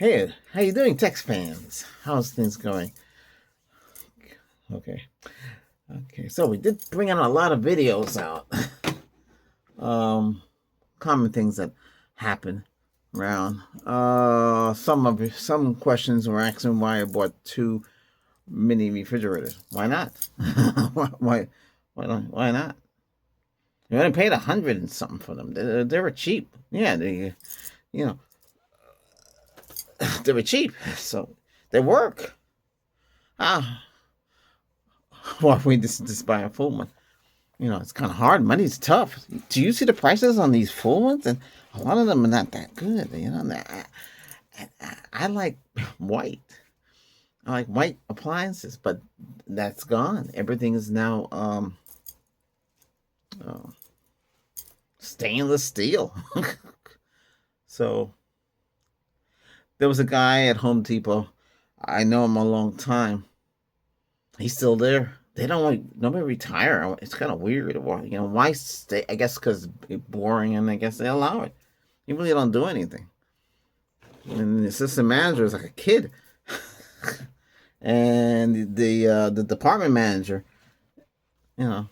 Hey, how you doing, Tex fans? How's things going? Okay, okay. So we did bring out a lot of videos out. um, Common things that happen around. Some questions were asking why I bought two mini refrigerators. Why not? why, why not? You only paid 100 and something for them. They were cheap. Yeah, you know they were cheap, so they work. Ah, well, we just buy a full one. It's kind of hard. Money's tough. Do you see the prices on these full ones? And a lot of them are not that good. I like white. I like white appliances, but that's gone. Everything is now uh, stainless steel. So there was a guy at Home Depot. I know him a long time. He's still there. They don't like nobody retire. It's kind of weird. Why stay? I guess because it's boring, and I guess they allow it. You really don't do anything. And the assistant manager is like a kid, and the department manager, you know,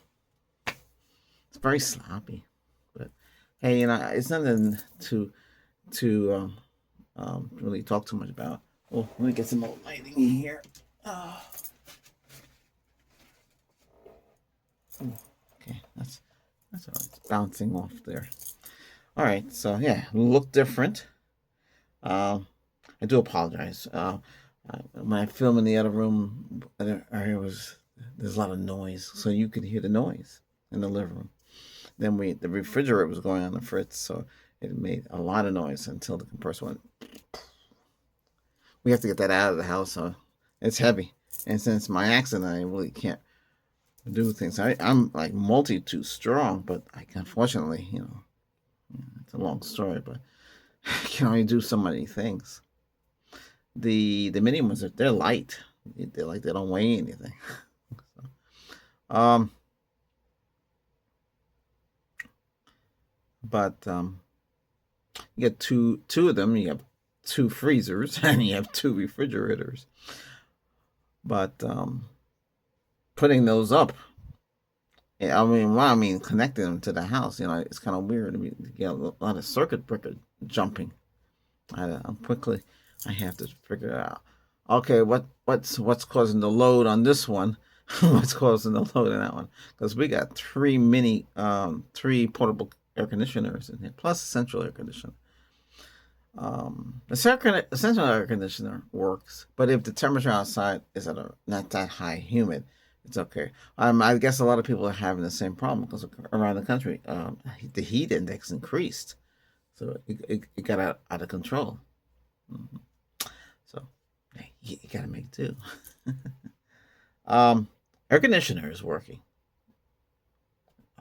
it's very sloppy. But hey, it's nothing to really talk too much about. Oh, let me get some more lighting in here. Oh, okay, that's all. It's bouncing off there. All right, so yeah, look different. Um, I do apologize. When I film in the other room, there's a lot of noise, so you could hear the noise in the living room. Then the refrigerator was going on the fritz, so it made a lot of noise until the compressor went. We have to get that out of the house, so it's heavy. And since my accident, I really can't do things. I'm like multi too strong, but unfortunately, it's a long story, but I can only do so many things. The mini ones they're light. They don't weigh anything. um, but you get two of them. You have two freezers and you have two refrigerators. But putting those up, connecting them to the house, it's kind of weird. You get a lot of circuit breaker jumping. I have to figure it out. Okay, what's causing the load on this one? What's causing the load in that one? Because we got three portable air conditioners in here, plus a central air conditioner. The central air conditioner works, but if the temperature outside is not that high, humid, it's okay. I guess a lot of people are having the same problem because around the country, the heat index increased, so it got out of control. Mm-hmm. So you gotta make do. Air conditioner is working.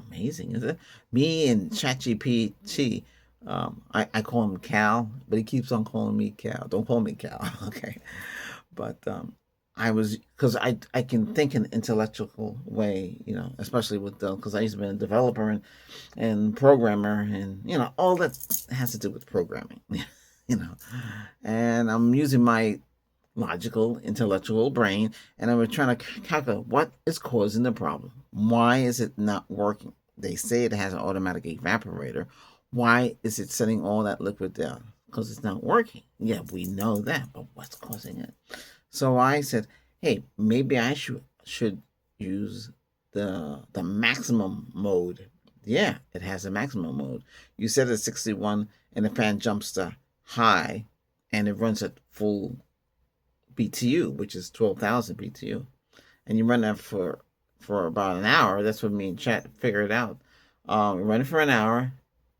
Amazing, is it? Me and ChatGPT. I call him Cal, but he keeps on calling me Cal. Don't call me Cal, okay? But I was because I can think in an intellectual way, especially with because I used to be a developer and programmer, and all that has to do with programming, you know. And I'm using my logical, intellectual brain, and I'm trying to calculate what is causing the problem. Why is it not working? They say it has an automatic evaporator. Why is it setting all that liquid down? Because it's not working. Yeah, we know that, but what's causing it? So I said, hey, maybe I should use the maximum mode. Yeah, it has a maximum mode. You set it at 61 and the fan jumps to high and it runs at full BTU, which is 12,000 BTU. And you run that for about an hour. That's what me and Chat figured out. Run it for an hour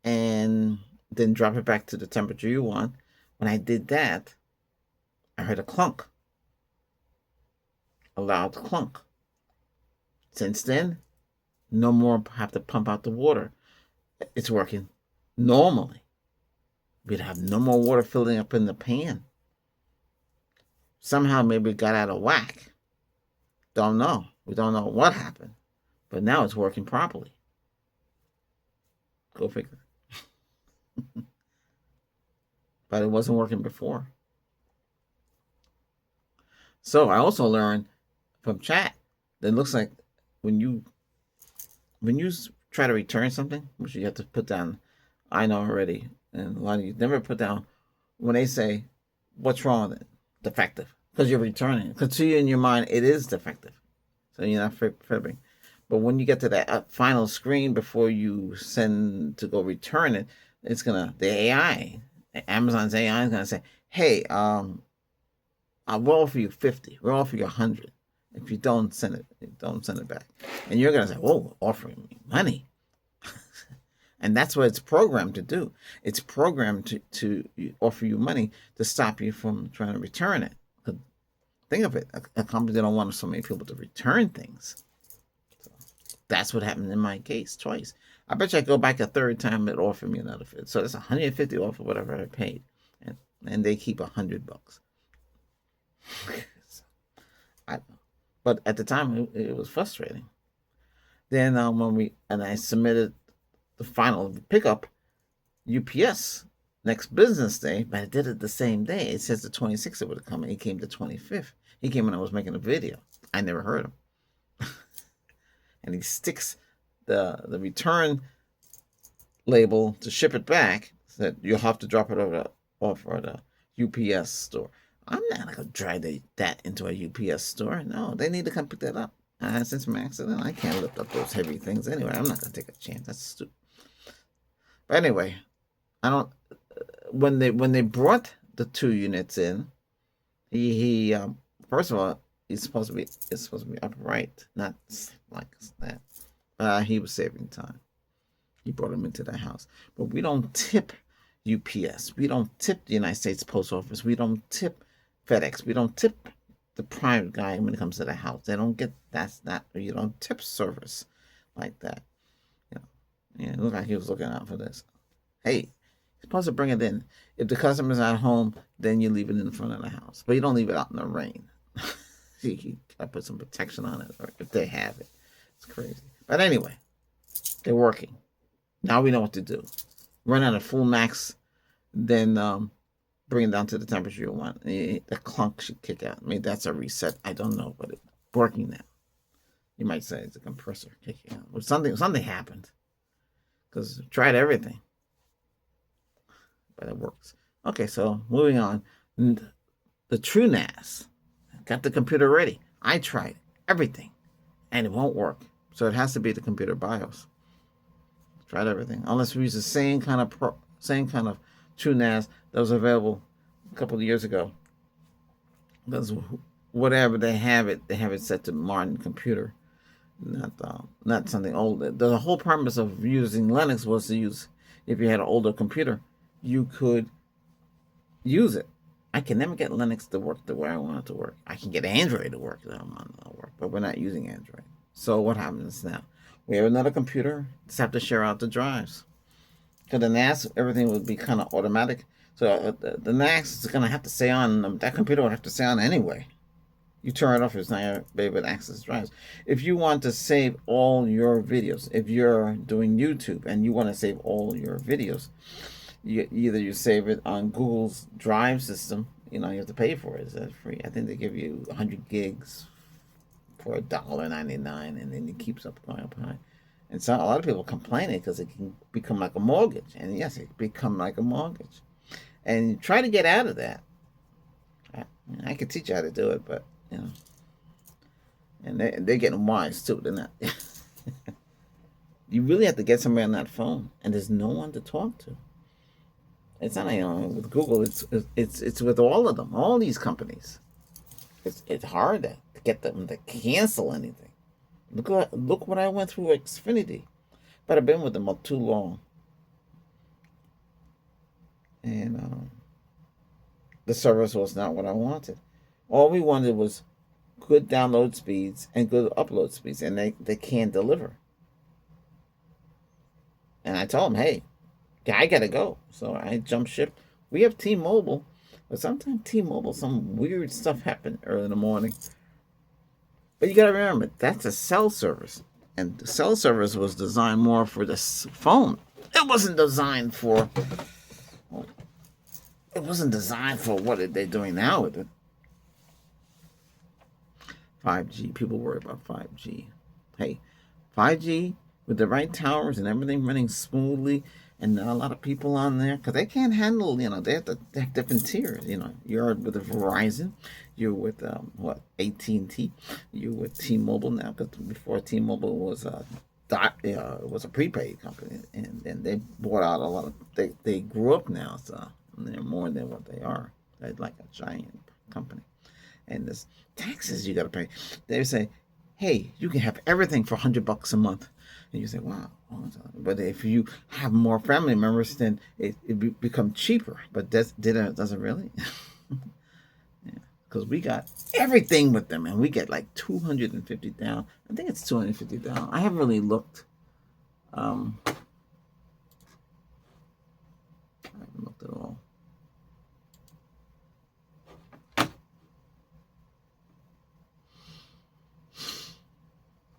and then drop it back to the temperature you want. When I did that, I heard a clunk, a loud clunk. Since then, no more have to pump out the water. It's working normally. We'd have no more water filling up in the pan. Somehow maybe it got out of whack. Don't know. We don't know what happened. But now it's working properly. Go figure. But it wasn't working before. So I also learned from chat that it looks like when you try to return something, which you have to put down, I know already, and a lot of you never put down when they say, "What's wrong with it?" Defective, because you're returning it. Because to you in your mind, it is defective, so you're not fibbing. But when you get to that final screen before you send to go return it, it's gonna the AI, Amazon's AI is gonna say, "Hey, we'll offer you 50. We'll offer you 100. If you don't send it back." And you're gonna say, "Whoa, offering me money." And that's what it's programmed to do. It's programmed to offer you money to stop you from trying to return it. Think of it, a company that don't want so many people to return things. So that's what happened in my case twice. I bet you I go back a third time, it offered me another 50. So it's 150 off of whatever I paid, and they keep $100. So, but at the time, it was frustrating. Then I submitted the final pickup, UPS next business day, but I did it the same day. It says the 26th it would have come, and he came the 25th. He came when I was making a video. I never heard him. And he sticks the return label to ship it back. Said you'll have to drop it off at the UPS store. I'm not gonna drag that into a UPS store. No, they need to come pick that up. Since my accident, I can't lift up those heavy things anyway. I'm not gonna take a chance. That's stupid. But anyway, I don't. When they brought the 2 units in, he first of all, it's supposed to be upright, not like that. He was saving time. He brought them into the house, but we don't tip UPS. We don't tip the United States Post Office. We don't tip FedEx. We don't tip the prime guy when it comes to the house. They don't get that's not you don't tip service like that. You know, yeah, it looked like he was looking out for this. Hey, you're supposed to bring it in. If the customer's at home, then you leave it in front of the house, but you don't leave it out in the rain. You gotta put some protection on it, or if they have it. It's crazy. But anyway, they're working. Now we know what to do. Run at a full max, then bring it down to the temperature you want. The clunk should kick out. I mean, that's a reset. I don't know, but it's working now. You might say it's a compressor kicking out. But something happened. Because tried everything. But it works. Okay, so moving on. The TrueNAS. Got the computer ready. I tried everything. And it won't work. So it has to be the computer BIOS. Tried everything. Unless we use the same kind of TrueNAS that was available a couple of years ago. Because whatever they have it set to modern computer, not something old. The whole premise of using Linux was to use, if you had an older computer, you could use it. I can never get Linux to work the way I want it to work. I can get Android to work the way I want it to work, but we're not using Android. So what happens now? We have another computer. Just have to share out the drives. For the NAS, everything would be kind of automatic. So the NAS is going to have to stay on. That computer would have to stay on anyway. You turn it off, it's not going to be able to access drives. If you want to save all your videos, if you're doing YouTube and you want to save all your videos, you save it on Google's Drive system. You have to pay for it. It's free. I think they give you 100 gigs for $1.99, and then it keeps up going up high. And so a lot of people complaining because it can become like a mortgage. And yes, it can become like a mortgage. And try to get out of that. I could teach you how to do it, but and they're getting wise too. They're not. You really have to get somebody on that phone, and there's no one to talk to. It's not with Google. It's with all of them, all these companies. It's hard to get them to cancel anything. Look what I went through with Xfinity, but I've been with them too long, and the service was not what I wanted. All we wanted was good download speeds and good upload speeds, and they can't deliver. And I told them, hey, I gotta go. So I jumped ship. We have T-Mobile, but sometimes T-Mobile, some weird stuff happen early in the morning. But you gotta remember, that's a cell service. And the cell service was designed more for the phone. It wasn't designed for what they're doing now with it. 5G. People worry about 5G. Hey, 5G with the right towers and everything running smoothly, and not a lot of people on there because they can't handle. They have different tiers. You're with the Verizon, you're with what, AT&T, you're with T-Mobile now, because before T-Mobile was was a prepaid company, and they bought out a lot of. They grew up now, so they're more than what they are. They're like a giant company, and there's taxes you got to pay. They say, hey, you can have everything for $100 a month. And you say, wow. But if you have more family members, then it becomes cheaper. But does it really? Yeah. Because we got everything with them, and we get like 250 down. I think it's 250 down. I haven't really looked. I haven't looked at all.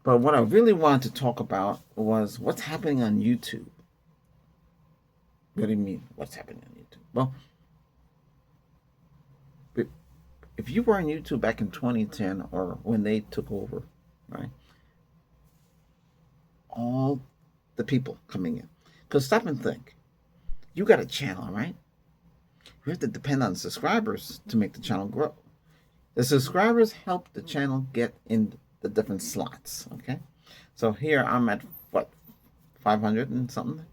But what I really wanted to talk about was what's happening on YouTube. What do you mean, what's happening on YouTube? Well, if you were on YouTube back in 2010 or when they took over, right? All the people coming in. Because stop and think. You got a channel, right? You have to depend on subscribers to make the channel grow. The subscribers help the channel get in the different slots, okay? So here I'm at, what, 500 and something?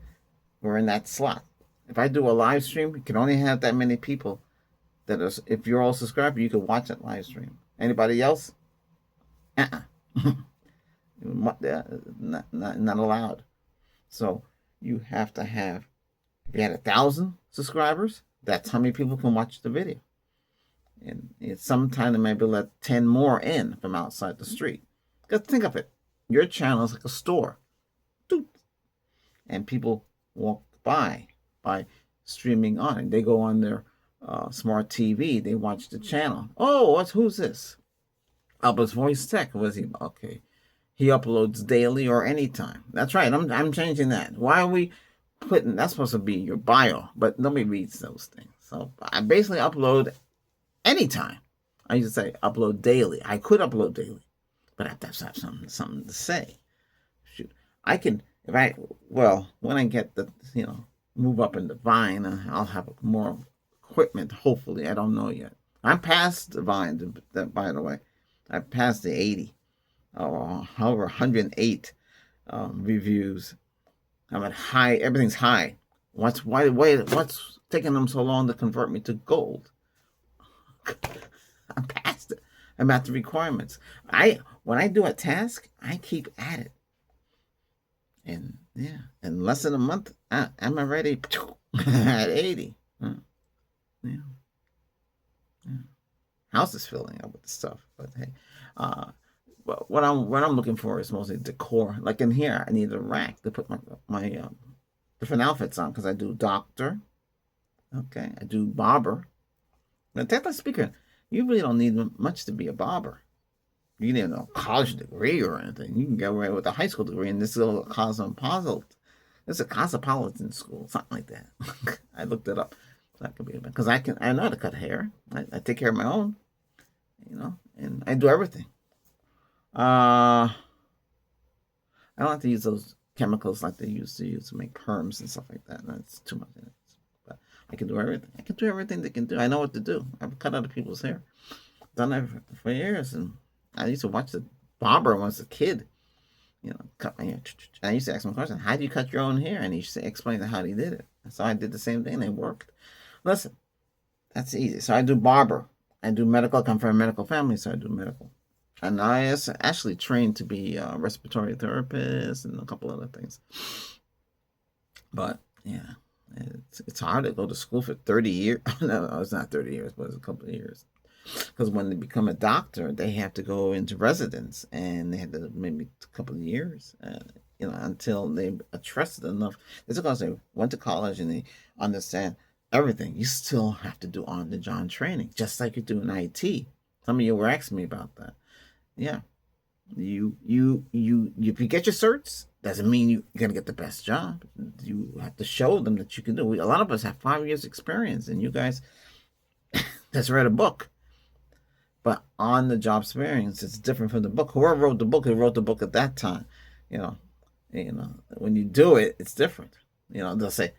We're in that slot. If I do a live stream, you can only have that many people. That is, if you're all subscribed, you can watch that live stream. Anybody else? Not allowed. So you have to have, if you had 1,000 subscribers, that's how many people can watch the video. And sometime they maybe let 10 more in from outside the street. Because think of it. Your channel is like a store. Doop. And people walk by streaming on it. They go on their smart TV. They watch the channel. Oh, who's this? Albert's Voice Tech. Was he? Okay. He uploads daily or anytime. That's right. I'm changing that. Why are we putting, that's supposed to be your bio, but nobody reads those things. So I basically upload anytime. I used to say upload daily. I could upload daily, but I have to have something to say. Shoot, I can, when I get the, move up in the Vine, I'll have more equipment. Hopefully, I don't know yet. I'm past the Vine, by the way. I passed the 80, however, 108 reviews. I'm at high. Everything's high. What's taking them so long to convert me to gold? I'm past it. I'm at the requirements. When I do a task, I keep at it. And yeah, in less than a month, I'm already at 80. Yeah. House is filling up with the stuff, but hey, what I'm looking for is mostly decor. Like in here, I need a rack to put my different outfits on, because I do doctor, okay, I do barber. Now, technically speaking, you really don't need much to be a barber. You need a college degree or anything. You can get away with a high school degree in this little cosmopolitan. It's a cosmopolitan school, something like that. I looked it up. So that could be, because I know how to cut hair. I take care of my own, and I do everything. I don't have to use those chemicals like they used to use to make perms and stuff like that. That's too much in it. But I can do everything. I can do everything they can do. I know what to do. I've cut other people's hair. Done that for years, and I used to watch the barber when I was a kid. Cut my hair. I used to ask him a question: how do you cut your own hair? And he used to explain how he did it. So I did the same thing. And it worked. Listen, that's easy. So I do barber. I do medical. I come from a medical family, so I do medical. And I actually trained to be a respiratory therapist and a couple other things. But yeah, it's hard to go to school for 30 years. No, it's not 30 years, but it's a couple of years. Because when they become a doctor, they have to go into residence, and they have to maybe a couple of years, until they are trusted enough. It's because they went to college and they understand everything. You still have to do on-the-job training, just like you do in IT. Some of you were asking me about that. Yeah, you if you get your certs, doesn't mean you're gonna get the best job. You have to show them that you can do it. A lot of us have 5 years experience, and you guys just read a book. But on the job experience, it's different from the book. Whoever wrote the book, who wrote the book at that time, you know, when you do it, it's different. They'll say,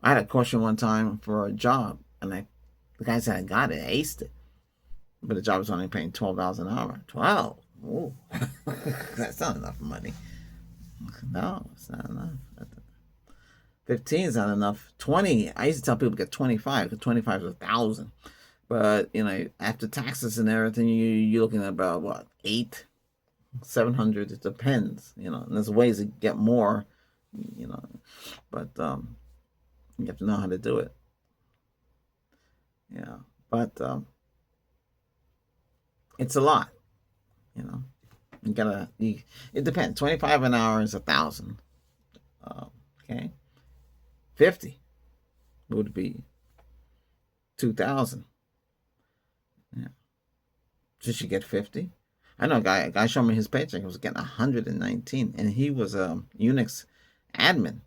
I had a question one time for a job, and the guy said I got it, I aced it, but the job was only paying $12 an hour. 12, ooh, that's not enough money. No, it's not enough. 15 is not enough. 20, I used to tell people to get 25 because 25 is 1,000. But after taxes and everything, you're looking at about what, 700. It depends, and there's ways to get more, but you have to know how to do it. Yeah, but it's a lot, You gotta. It depends. 25 an hour is 1,000. Okay, 50 would be 2,000. Yeah, should you get 50? I know a guy showed me his paycheck. He was getting 119, and he was a Unix admin.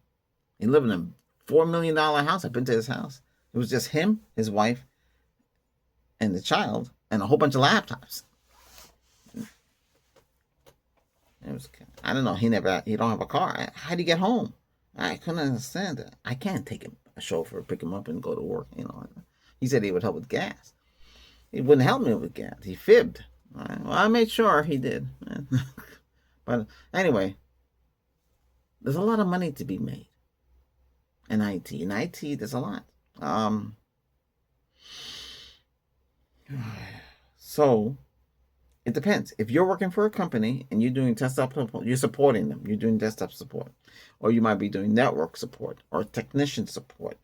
He lived in a $4 million house. I've been to his house. It was just him, his wife, and the child, and a whole bunch of laptops. It was, I don't know. He don't have a car. How do you get home? I couldn't understand that. I can't take a chauffeur, pick him up, and go to work. He said he would help with gas. He wouldn't help me with gas. He fibbed. Well, I made sure he did. But anyway, there's a lot of money to be made in IT. In IT, there's a lot. So it depends. If you're working for a company and you're doing desktop support, you're supporting them. You're doing desktop support, or you might be doing network support or technician support.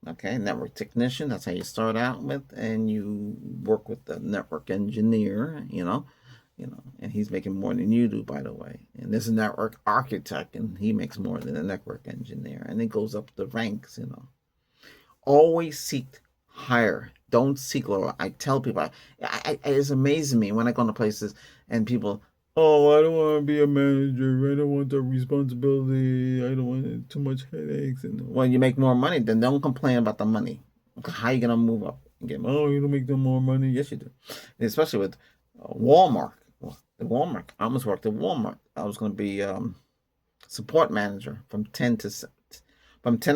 Okay, network technician. That's how you start out with, and you work with the network engineer. And he's making more than you do, by the way. And there's a network architect, and he makes more than a network engineer, and it goes up the ranks. Always seek higher. Don't seek lower. I tell people, it's amazing me when I go into places and people, oh, I don't want to be a manager. I don't want the responsibility. I don't want too much headaches. And when you make more money, then don't complain about the money. How are you gonna move up? Oh, you don't make them more money. Yes, you do. And especially with Walmart. Walmart. I almost worked at Walmart. I was going to be support manager from 10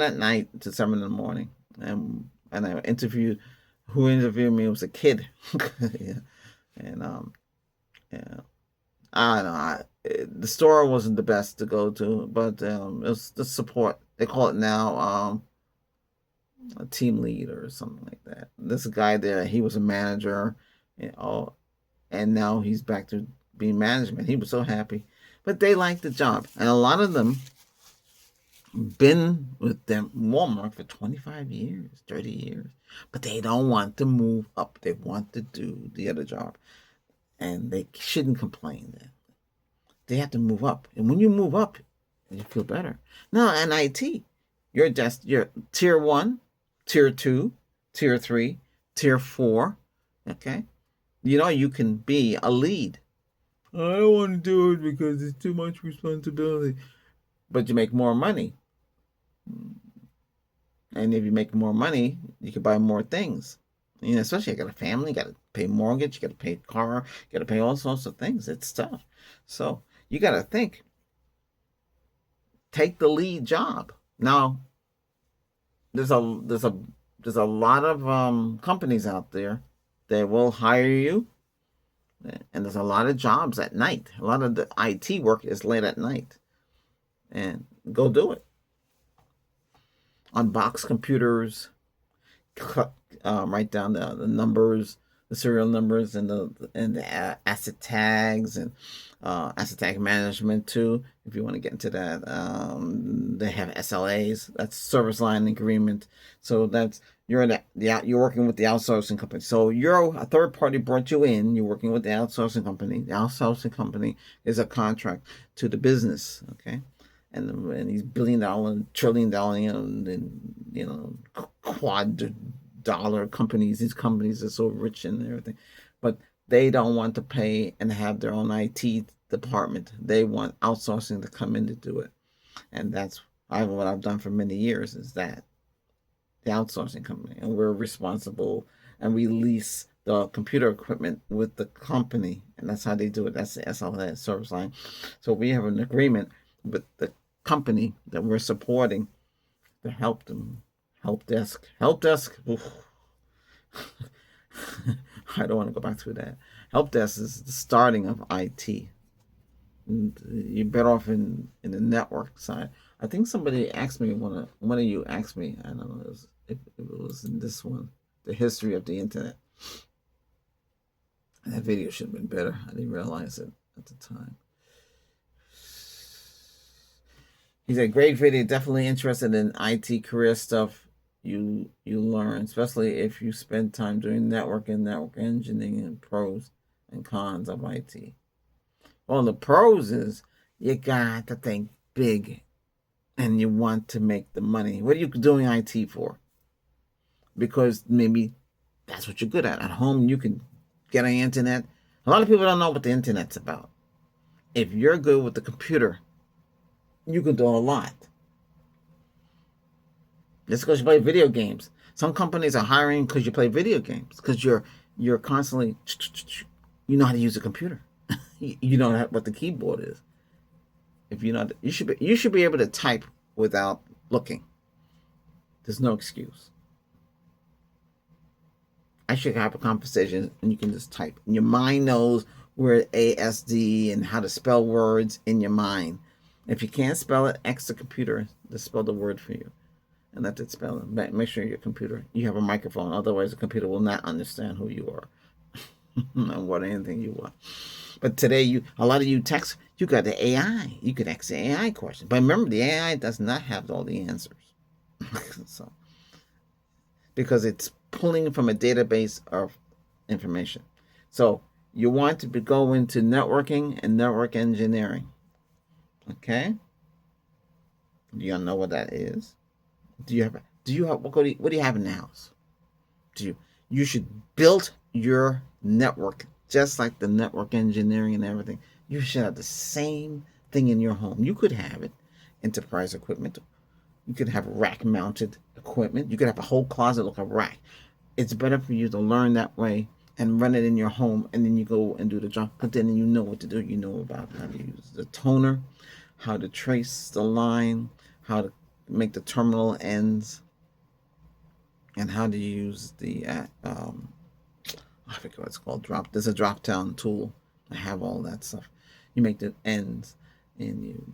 at night to 7 in the morning. And I interviewed. Who interviewed me was a kid. Yeah. And yeah. I don't know. The store wasn't the best to go to, but it was the support. They call it now a team leader or something like that. This guy there, he was a manager, and now he's back to being management. He was so happy, but they liked the job, and a lot of them been with them Walmart for 25 years, 30 years, but they don't want to move up. They want to do the other job, and they shouldn't complain. Then they have to move up, and when you move up, you feel better. Now in IT, you're tier 1, tier 2, tier 3, tier 4. Okay, you can be a lead. I don't want to do it because it's too much responsibility. But you make more money. And if you make more money, you can buy more things. Especially you got a family, you got to pay mortgage, you got to pay car, you got to pay all sorts of things. It's tough. So you got to think. Take the lead job. Now, there's a lot of companies out there that will hire you. And there's a lot of jobs at night. A lot of the IT work is late at night. And go do it. Unbox computers. Write down the numbers, the serial numbers, and the asset tags, and asset tag management too. If you want to get into that, they have SLAs. That's service line agreement. So that's you're working with the outsourcing company. So a third party brought you in. You're working with the outsourcing company. The outsourcing company is a contract to the business. Okay. And these billion-dollar, trillion-dollar, quad-dollar companies. These companies are so rich and everything, but they don't want to pay and have their own IT department. They want outsourcing to come in to do it, and that's what I've done for many years. Is that the outsourcing company, and we're responsible and release the computer equipment with the company, and that's how they do it. That's the SLA service line. So we have an agreement with the company that we're supporting to help them. Help desk. I don't want to go back through that. Help desk is the starting of IT. You're better off in the network side. I think somebody asked me, one of you asked me, I don't know if it was in this one, the history of the internet. That video should have been better. I didn't realize it at the time. He said, great video. Definitely interested in IT career stuff you learn, especially if you spend time doing network engineering, and pros and cons of IT. Well, the pros is you got to think big and you want to make the money. What are you doing IT for? Because maybe that's what you're good at. At home, you can get on the internet. A lot of people don't know what the internet's about. If you're good with the computer, you can do a lot. Just because you play video games. Some companies are hiring because you play video games. Because you're constantly, you know how to use a computer. You know what the keyboard is. If you know, you should be able to type without looking. There's no excuse. I should have a conversation and you can just type. And your mind knows where ASD and how to spell words in your mind. If you can't spell it, ask the computer to spell the word for you. And let it spell it. Make sure your computer, you have a microphone. Otherwise, the computer will not understand who you are. And what anything you want. But today, a lot of you text, you got the AI. You could ask the AI question. But remember, the AI does not have all the answers. So, because it's pulling from a database of information. So you want to go into networking and network engineering. Okay? Do you know what that is? What do you have in the house? You should build your network just like the network engineering and everything. You should have the same thing in your home. You could have it, enterprise equipment. You could have rack mounted equipment. You could have a whole closet like a rack. It's better for you to learn that way and run it in your home, and then you go and do the job. But then you know what to do. You know about how to use the toner, how to trace the line, how to make the terminal ends, and how to use the I forget what it's called. There's a drop down tool. I have all that stuff. You make the ends and you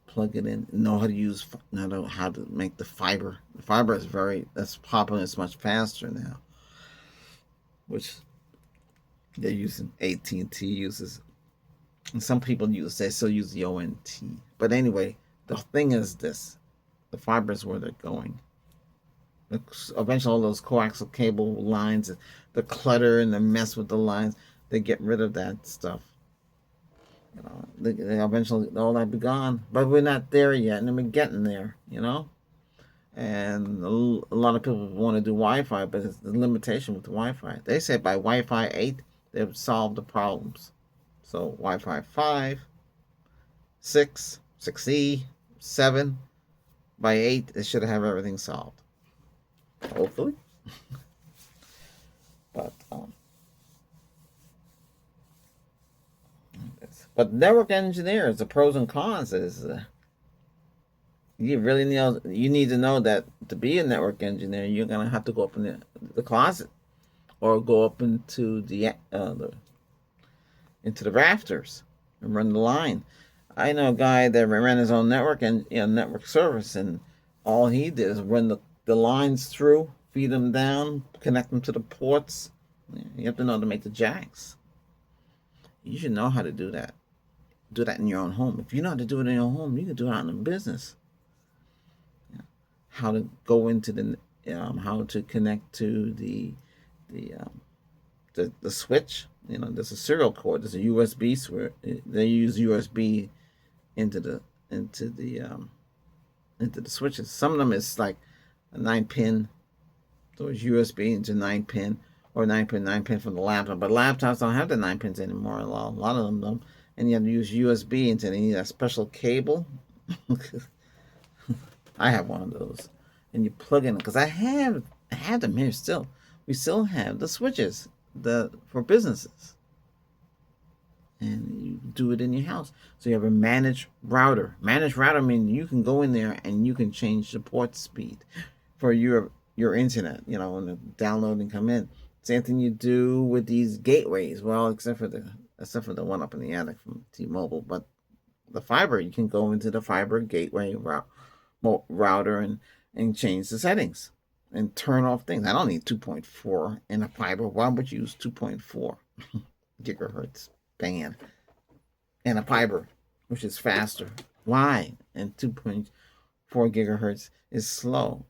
plug it in. Know how to use how to make the fiber. The fiber is that's popular. It's much faster now, which they're using. AT&T uses, and some people they still use the ONT. But anyway, the thing is this: the fiber is where they're going. Eventually, all those coaxial cable lines, the clutter and the mess with the lines, they get rid of that stuff. They eventually all that be gone. But we're not there yet, and we're getting there. And a lot of people want to do Wi-Fi, but it's the limitation with the Wi-Fi. They say by Wi-Fi 8, they've solved the problems. So Wi-Fi 5, 6, 6E, 7, by 8, they should have everything solved. Hopefully. But network engineers, the pros and cons is you need to know that to be a network engineer, you're gonna have to go up in the closet or go up into the rafters and run the line. I know a guy that ran his own network and network service, and all he did is run the lines through, feed them down, connect them to the ports. You have to know how to make the jacks. You should know how to do that. Do that in your own home. If you know how to do it in your home, you can do it out in business. How to go into how to connect to the switch. There's a serial cord. There's a USB switch. They use USB into the switches. Some of them is like a 9-pin. So it's USB into 9-pin or 9-pin from the laptop. But laptops don't have the 9 pins anymore. A lot of them don't. And you have to use USB into it. You need a special cable. I have one of those. And you plug in, because I have them here still. we still have the switches for businesses, and you do it in your house. So you have a managed router. Managed router means you can go in there and you can change the port speed for your internet. When the downloading come in. Same thing you do with these gateways. Well, except for the one up in the attic from T-Mobile, but the fiber, you can go into the fiber gateway router and change the settings and turn off things. I don't need 2.4 in a fiber. Why would you use 2.4 gigahertz band in a fiber, which is faster? Why? And 2.4 gigahertz is slow.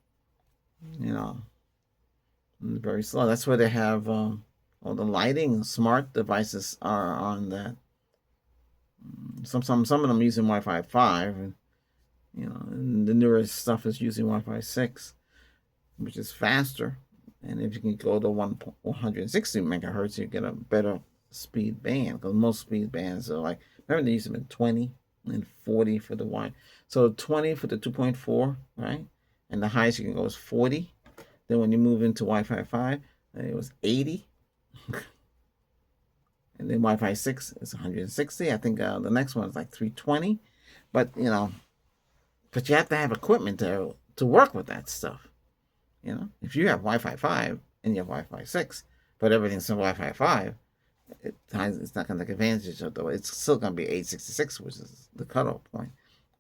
Very slow. That's why they have all the lighting. Smart devices are on that. Some of them using Wi-Fi 5, and the newest stuff is using Wi-Fi 6, which is faster. And if you can go to 160 megahertz, you get a better speed band, because most speed bands are like, remember they used them in 20 and 40 for the Wi. So 20 for the 2.4, right? And the highest you can go is 40. Then when you move into Wi-Fi 5, it was 80. And then Wi-Fi 6 is 160. I think the next one is like 320. But, you have to have equipment to work with that stuff. If you have Wi-Fi 5 and you have Wi-Fi 6, but everything's in Wi-Fi 5, it's not going to take advantage of it. It's still going to be 866, which is the cutoff point.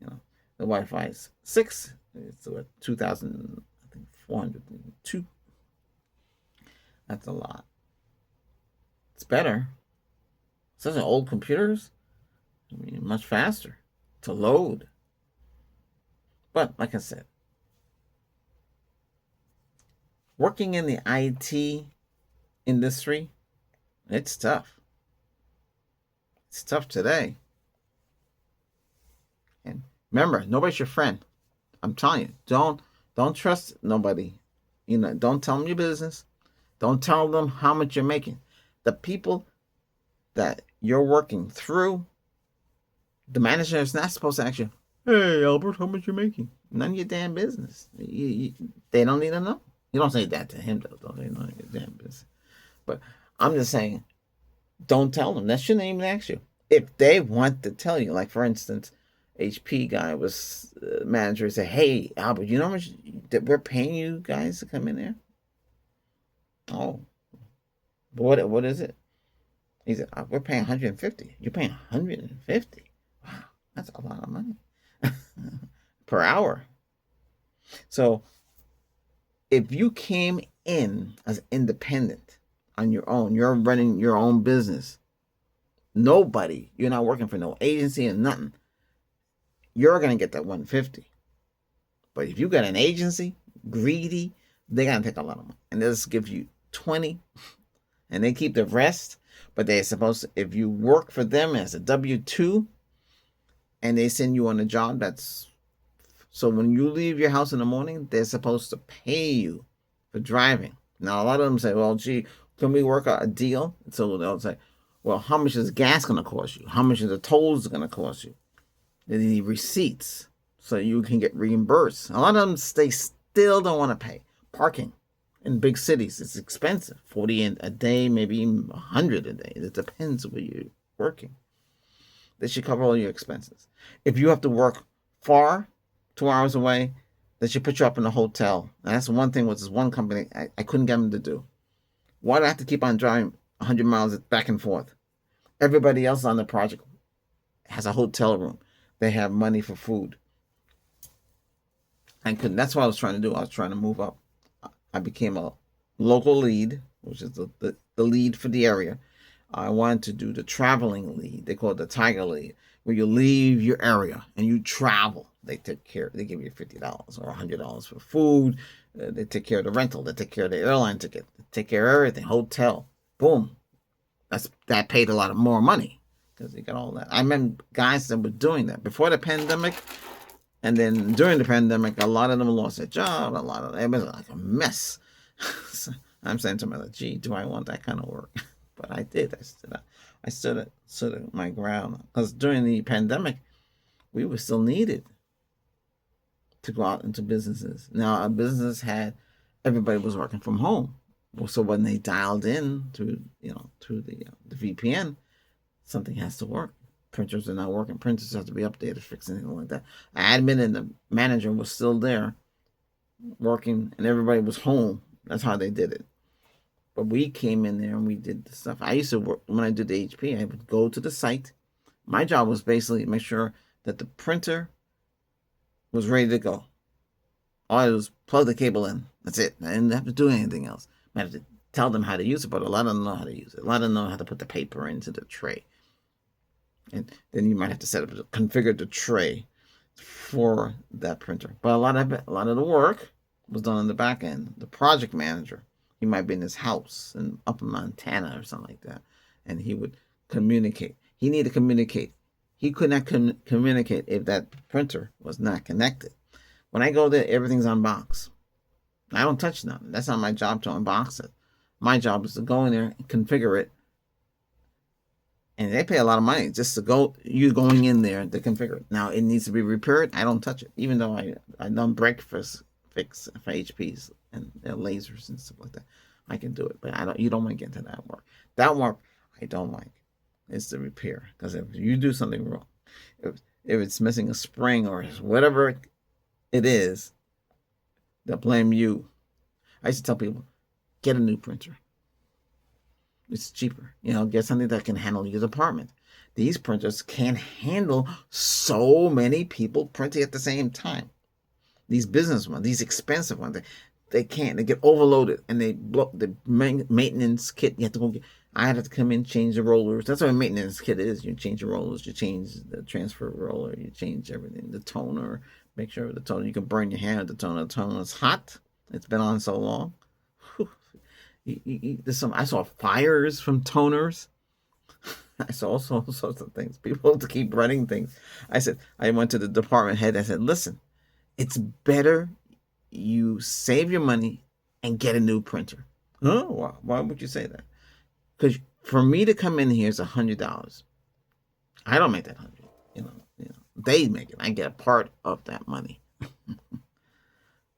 The Wi-Fi 6 is 2,402. That's a lot. It's better. Such old computers, much faster to load. But like I said, working in the IT industry, it's tough. It's tough today. And remember, nobody's your friend. I'm telling you, don't trust nobody. Don't tell them your business. Don't tell them how much you're making. The people that you're working through, the manager is not supposed to ask you, "Hey, Albert, how much you making?" None of your damn business. They don't need to know. You don't say that to him, though. Don't say none of your damn business. But I'm just saying, don't tell them. That shouldn't even ask you. If they want to tell you, like for instance, HP guy was manager said, "Hey, Albert, you know how much that we're paying you guys to come in there?" Oh, what is it? He said, "We're paying 150. You're paying 150. Wow, that's a lot of money per hour." So if you came in as independent on your own, you're running your own business, you're not working for no agency and nothing, you're going to get that 150. But if you got an agency, greedy, they're going to take a lot of money. And they'll just give you 20 and they keep the rest. But they're supposed to, if you work for them as a W-2 and they send you on a job, so when you leave your house in the morning, they're supposed to pay you for driving. Now, a lot of them say, "Well, gee, can we work out a deal?" So they'll say, "Well, how much is gas going to cost you? How much is the tolls going to cost you?" They need receipts so you can get reimbursed. A lot of them, they still don't want to pay. Parking in big cities, it's expensive. 40 a day, maybe even 100 a day. It depends where you're working. They should cover all your expenses. If you have to work far, 2 hours away, they should put you up in a hotel. And that's one thing with this one company I couldn't get them to do. Why do I have to keep on driving 100 miles back and forth? Everybody else on the project has a hotel room. They have money for food. That's what I was trying to do. I was trying to move up. I became a local lead, which is the lead for the area. I wanted to do the traveling lead. They call it the Tiger Lead, where you leave your area and you travel. They take care. They give you $50 or $100 for food. They take care of the rental. They take care of the airline ticket. They take care of everything. Hotel. Boom. That paid a lot of more money because they got all that. I remember guys that were doing that before the pandemic, and then during the pandemic, a lot of them lost their job. It was like a mess. So I'm saying to myself, "Gee, do I want that kind of work?" But I did. I stood at my ground because during the pandemic, we were still needed to go out into businesses. Now, our business everybody was working from home. So when they dialed in through the VPN, something has to work. Printers are not working. Printers have to be updated, fix anything like that. Admin and the manager was still there working, and everybody was home. That's how they did it. But we came in there and we did the stuff. I used to work when I did the HP. I would go to the site. My job was basically make sure that the printer was ready to go. All I did was plug the cable in. That's it. I didn't have to do anything else. I had to tell them how to use it, but a lot of them know how to use it. A lot of them know how to put the paper into the tray. And then you might have to configure the tray for that printer. But a lot of the work was done on the back end. The project manager, he might be in his house and up in Montana or something like that, and he would communicate. He needed to communicate. He could not communicate if that printer was not connected. When I go there, everything's unboxed. I don't touch nothing. That's not my job to unbox it. My job is to go in there and configure it. And they pay a lot of money just to you going in there to configure it. Now, it needs to be repaired. I don't touch it, even though I done break fix for HPs and their lasers and stuff like that. I can do it, but you don't want to get into that work. That work, I don't like. It's the repair. Because if you do something wrong, if it's missing a spring or whatever it is, they'll blame you. I used to tell people, get a new printer. It's cheaper. Get something that can handle your department. These printers can't handle so many people printing at the same time. These business ones, these expensive ones, they can't. They get overloaded and they blow the maintenance kit. You have to go get. I had to come in, change the rollers. That's what a maintenance kit is. You change the rollers, you change the transfer roller, you change everything. The toner, make sure the toner, you can burn your hand with the toner. The toner is hot. It's been on so long. I saw fires from toners. I saw all sorts of things. People to keep running things. I went to the department head. I said, listen, it's better you save your money and get a new printer. Oh, why would you say that? Because for me to come in here is $100. I don't make that 100. They make it. I get a part of that money.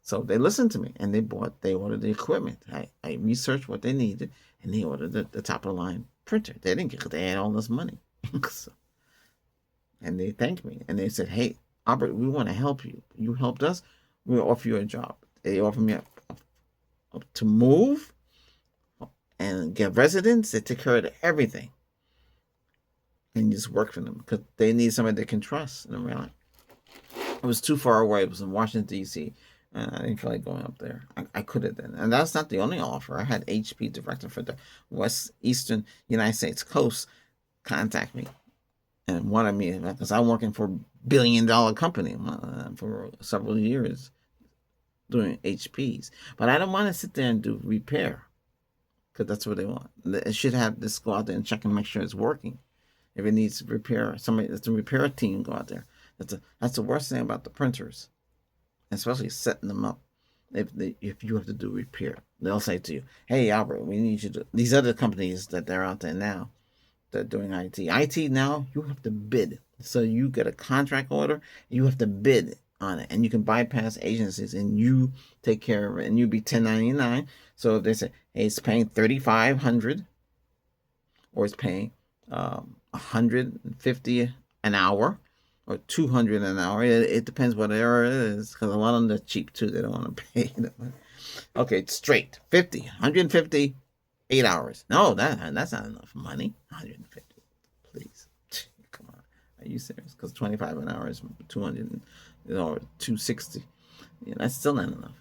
So they listened to me and they ordered the equipment. I researched what they needed and they ordered the top of the line printer. They didn't get, they had all this money. And they thanked me and they said, hey, Albert, we want to help you. You helped us. We'll offer you a job. They offered me to move and get residence. They took care of everything. And just work for them because they need somebody they can trust. And it was too far away. It was in Washington, D.C. I didn't feel like going up there. I could have done. And that's not the only offer. I had HP director for the Eastern United States coast contact me and wanted me, because I'm working for $1 billion company for several years doing HPs. But I don't want to sit there and do repair because that's what they want. It should have this go out there and check and make sure it's working. If it needs repair, somebody that's a repair team go out there. That's the worst thing about the printers. Especially setting them up. If you have to do repair, they'll say to you, hey, Albert, we need you to, these other companies that they're out there now, they're doing IT. IT now, you have to bid. So you get a contract order, you have to bid on it. And you can bypass agencies and you take care of it. And you be 1099. So if they say, hey, it's paying $3,500 or it's paying $150 an hour, or $200 an hour. It depends what area it is, because a lot of them are cheap too. They don't want to pay that money. Okay, straight 150, 8 hours. No, that's not enough money. 150, please. Come on, are you serious? Because 25 an hour is 200, or 260. That's still not enough.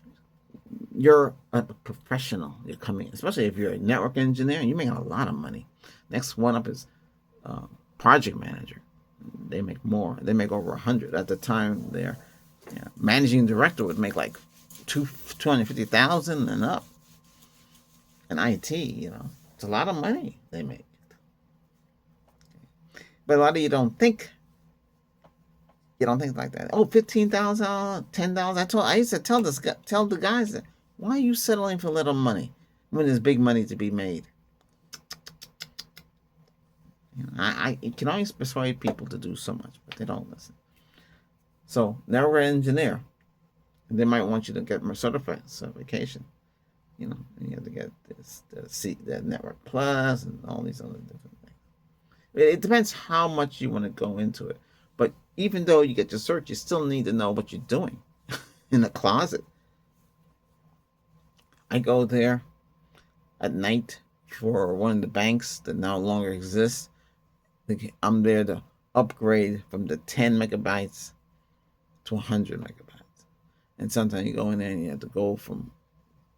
You're a professional. You're coming, especially if you're a network engineer, and you're making a lot of money. Next one up is project manager. They make more. They make over 100 at the time. Their managing director would make like 250,000 and up. In IT, it's a lot of money they make. But a lot of you don't think. You don't think like that. Oh, 15,000, 10,000. I used to tell the guys that, why are you settling for little money when there's big money to be made? I can always persuade people to do so much, but they don't listen. So, network engineer, they might want you to get more certification. and you have to get the Network Plus and all these other different things. It depends how much you want to go into it. But even though you get your cert, you still need to know what you're doing in the closet. I go there at night for one of the banks that no longer exists. I'm there to upgrade from the 10 megabytes to 100 megabytes. And sometimes you go in there and you have to go from,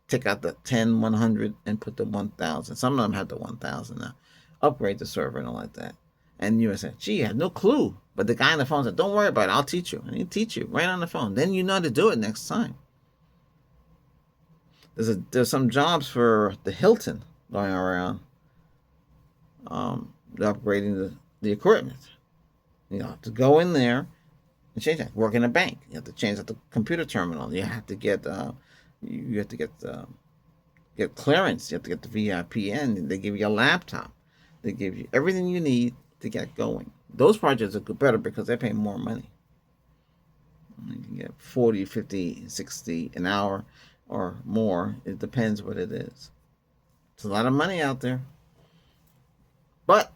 take out the 10, 100 and put the 1000. Some of them have the 1000 now. Upgrade the server and all like that. And you would say, gee, I have no clue. But the guy on the phone said, don't worry about it, I'll teach you. And he teach you right on the phone. Then you know how to do it next time. There's some jobs for the Hilton going around. They're upgrading the equipment. You have to go in there and change that. Work in a bank, you have to change out the computer terminal. You have to get get clearance. You have to get the VPN. They give you a laptop. They give you everything you need to get going. Those projects are better because they pay more money. You can get 40, 50, 60 an hour or more. It depends what it is. It's a lot of money out there. But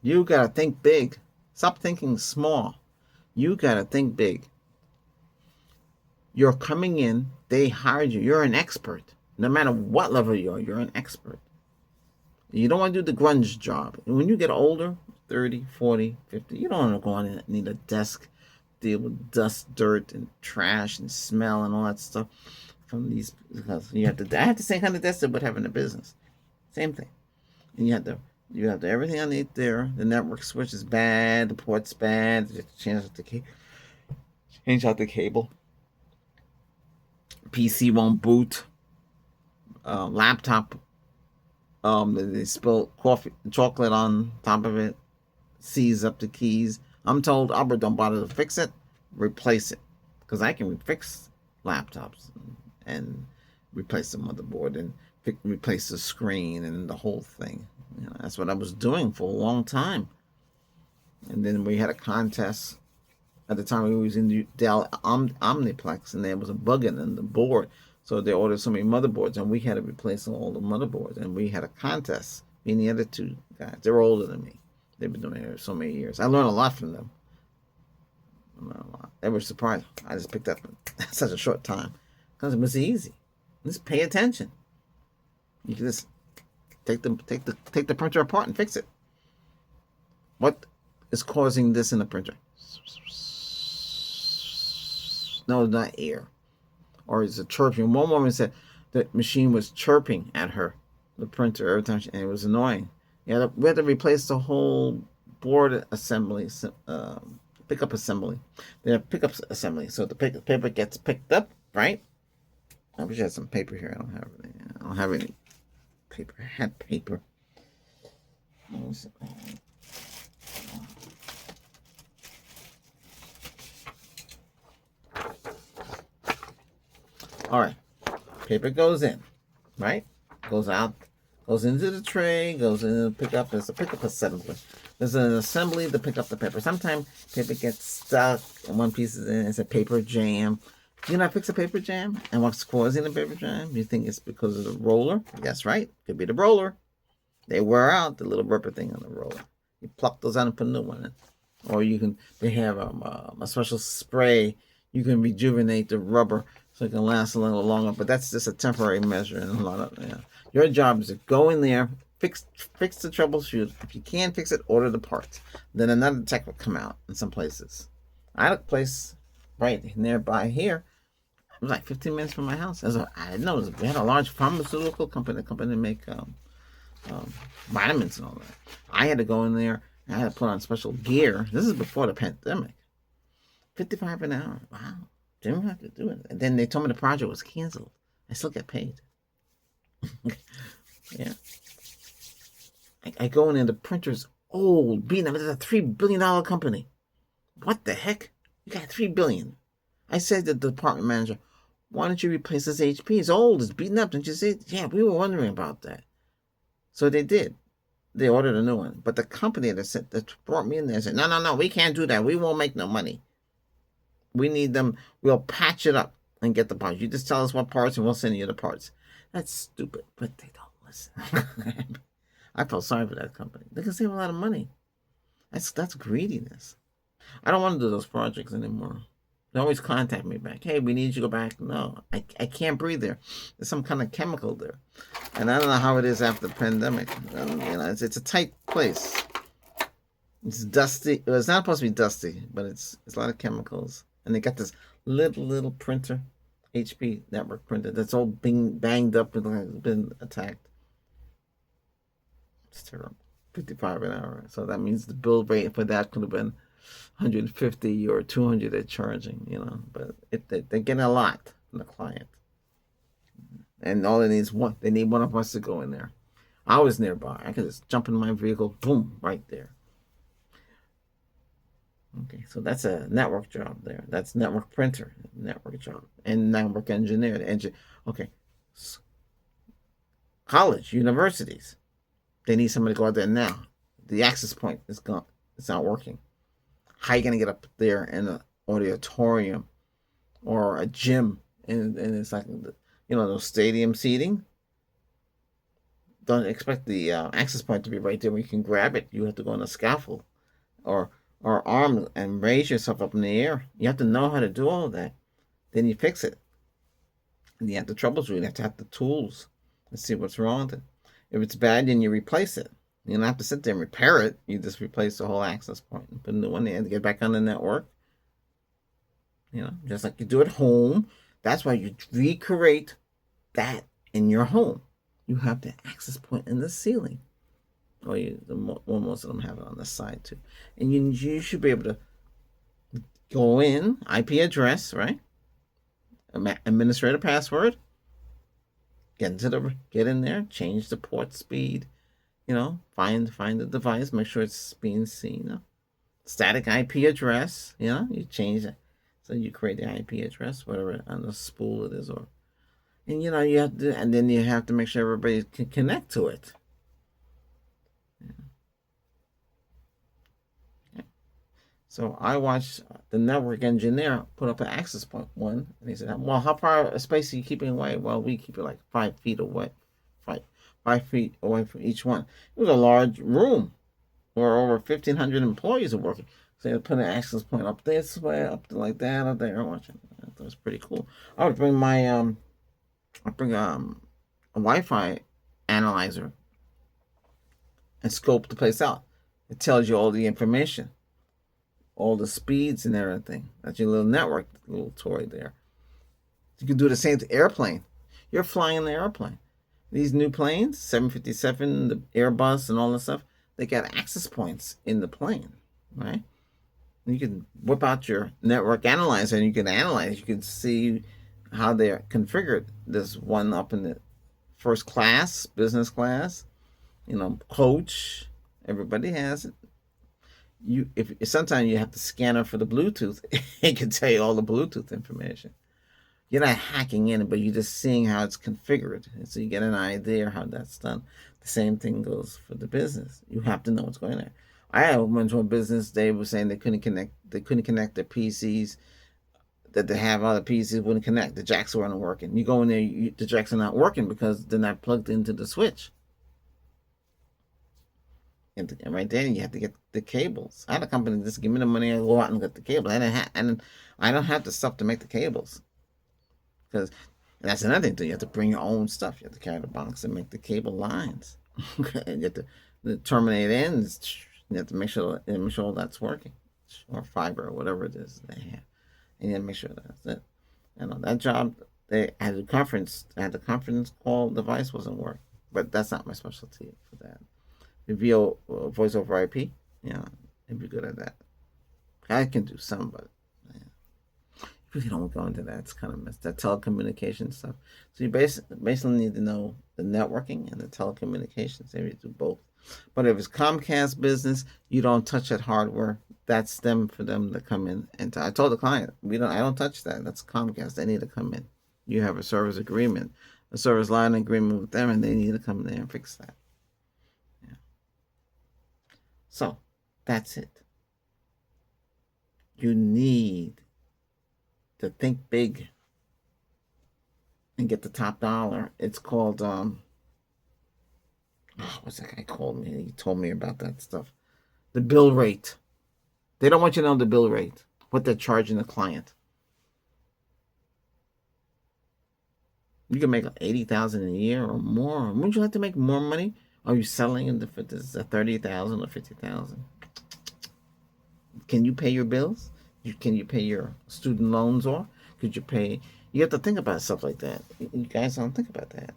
you got to think big. Stop thinking small. You got to think big. You're coming in. They hired you. You're an expert. No matter what level you're an expert. You don't want to do the grunge job. When you get older, 30, 40, 50, you don't want to go on and need a desk, deal with dust, dirt, and trash, and smell, and all that stuff from these, because you have to, I have the same kind of desk that would have in a business. Same thing. And you have everything underneath there. The network switch is bad, the port's bad, you have to change out the cable. PC won't boot. Laptop, they spill chocolate on top of it, seize up the keys. I'm told, Albert, don't bother to fix it, replace it, because I can fix laptops and replace the motherboard and replace the screen and the whole thing. That's what I was doing for a long time. And then we had a contest. At the time, we was in the Dell Omniplex, and there was a bug in the board. So they ordered so many motherboards, and we had to replace all the motherboards. And we had a contest. Me and the other two guys, they were older than me. They've been doing it for so many years. I learned a lot from them. They were surprised. I just picked up in such a short time because it was easy. Just pay attention. You can just take the printer apart and fix it. What is causing this in the printer? No, not air. Or is it chirping? One woman said the machine was chirping at her, the printer, every time, and it was annoying. We had to replace the whole board assembly, pickup assembly. They have pickup assembly, so the paper gets picked up, right? I wish I had some paper here. I don't have any paper. I had paper. All right, paper goes in, right? Goes out, goes into the tray, goes into the pickup. There's a pickup assembly. There's an assembly to pick up the paper. Sometimes paper gets stuck and one piece is in. It's a paper jam. Do you not fix a paper jam? And what's causing the paper jam? You think it's because of the roller? Yes, right. Could be the roller. They wear out, the little rubber thing on the roller. You pluck those out and put a new one in. Or they have a special spray. You can rejuvenate the rubber so it can last a little longer. But that's just a temporary measure. And a lot of, Your job is to go in there, fix the troubleshoot. If you can't fix it, order the parts. Then another tech will come out in some places. I had a place right nearby here. It was like 15 minutes from my house. I didn't know. We had a large pharmaceutical company that make vitamins and all that. I had to go in there. I had to put on special gear. This is before the pandemic. $55 an hour. Wow. Didn't have to do it. And then they told me the project was canceled. I still get paid. Yeah. I go in there, the printer's old, beaten up. It's a $3 billion company. What the heck? You got $3 billion. I said to the department manager, why don't you replace this HP? It's old, it's beaten up. Don't you see? Yeah, we were wondering about that. So they did. They ordered a new one. But the company that brought me in there said, no, we can't do that. We won't make no money. We need them. We'll patch it up. and get the parts. You just tell us what parts and we'll send you the parts. That's stupid, but they don't listen. I felt sorry for that company. They can save a lot of money. That's greediness. I don't want to do those projects anymore. They always contact me back. Hey, we need you to go back. No, I can't breathe there. There's some kind of chemical there. And I don't know how it is after the pandemic. It's a tight place. It's dusty. Well, it's not supposed to be dusty, but it's a lot of chemicals. And they got this little printer, HP network printer, that's all being banged up and been attacked. It's terrible. 55 an hour. So that means the bill rate for that could have been 150 or 200 they're charging, but they're getting a lot from the client. And all they need is one. They need one of us to go in there. I was nearby. I could just jump in my vehicle, boom, right there. Okay, so that's a network job there. That's network printer, network job, and network engineer. Okay, college, universities, they need somebody to go out there now. The access point is gone. It's not working. How are you going to get up there in an auditorium or a gym? And it's like, those stadium seating. Don't expect the access point to be right there where you can grab it. You have to go on a scaffold or arm and raise yourself up in the air. You have to know how to do all of that. Then you fix it. And you have to troubleshoot. You have to have the tools and see what's wrong with it. If it's bad, then you replace it. You don't have to sit there and repair it. You just replace the whole access point and put a new one in to get back on the network. Just like you do at home. That's why you recreate that in your home. You have the access point in the ceiling. Or most of them have it on the side too. And you should be able to go in, IP address, right? Administrator password. Get in there, change the port speed. Find the device, make sure it's being seen. Static IP address, you change it. So you create the IP address, whatever on the spool it is, and you have to, and then you have to make sure everybody can connect to it. Yeah. So I watched the network engineer put up an access point one, and he said, "Well, how far a space are you keeping away?" Well, we keep it like 5 feet away, 5 feet away from each one. It was a large room where over 1,500 employees are working. So they put an access point up this way, up to like that, up there. Watching. That was pretty cool. I would bring a Wi-Fi analyzer and scope the place out. It tells you all the information, all the speeds and everything. That's your little network, little toy there. You can do the same to airplane. You're flying the airplane. These new planes, 757, the Airbus and all that stuff, they got access points in the plane, right? You can whip out your network analyzer and you can analyze. You can see how they're configured. There's one up in the first class, business class, coach. Everybody has it. If sometimes you have to scan it for the Bluetooth, it can tell you all the Bluetooth information. You're not hacking in it, but you're just seeing how it's configured. And so you get an idea how that's done. The same thing goes for the business. You have to know what's going on. I went to a business, they were saying they couldn't connect their PCs, that they have other PCs wouldn't connect. The jacks weren't working. You go in there, the jacks are not working because they're not plugged into the switch. And right there, you have to get the cables. I had a company just give me the money, I go out and get the cables. I don't have the stuff to make the cables. Because that's another thing too. You have to bring your own stuff. You have to carry the box and make the cable lines. And you have to terminate ends. You have to make sure that's working, or fiber or whatever it is they have, and you have to make sure that's it. That job. They had a conference. The conference call device wasn't working, but that's not my specialty for that. The voice over IP. I'd be good at that. I can do some, but really don't go into that. It's kind of messed. That telecommunication stuff. So you basically need to know the networking and the telecommunications. Maybe do both. But if it's Comcast business, you don't touch that hardware. That's them for them to come in. And I told the client, I don't touch that. That's Comcast. They need to come in. You have a service agreement, a service line agreement with them, and they need to come in there and fix that. Yeah. So that's it. You need to think big. and get the top dollar. It's called what's that guy called me? He told me about that stuff. The bill rate. They don't want you to know the bill rate, what they're charging the client. You can make 80,000 a year or more. Wouldn't you like to make more money? Are you selling if it's a 30,000 or 50,000? Can you pay your bills? Can you pay your student loans off? Could you pay? You have to think about stuff like that. You guys don't think about that.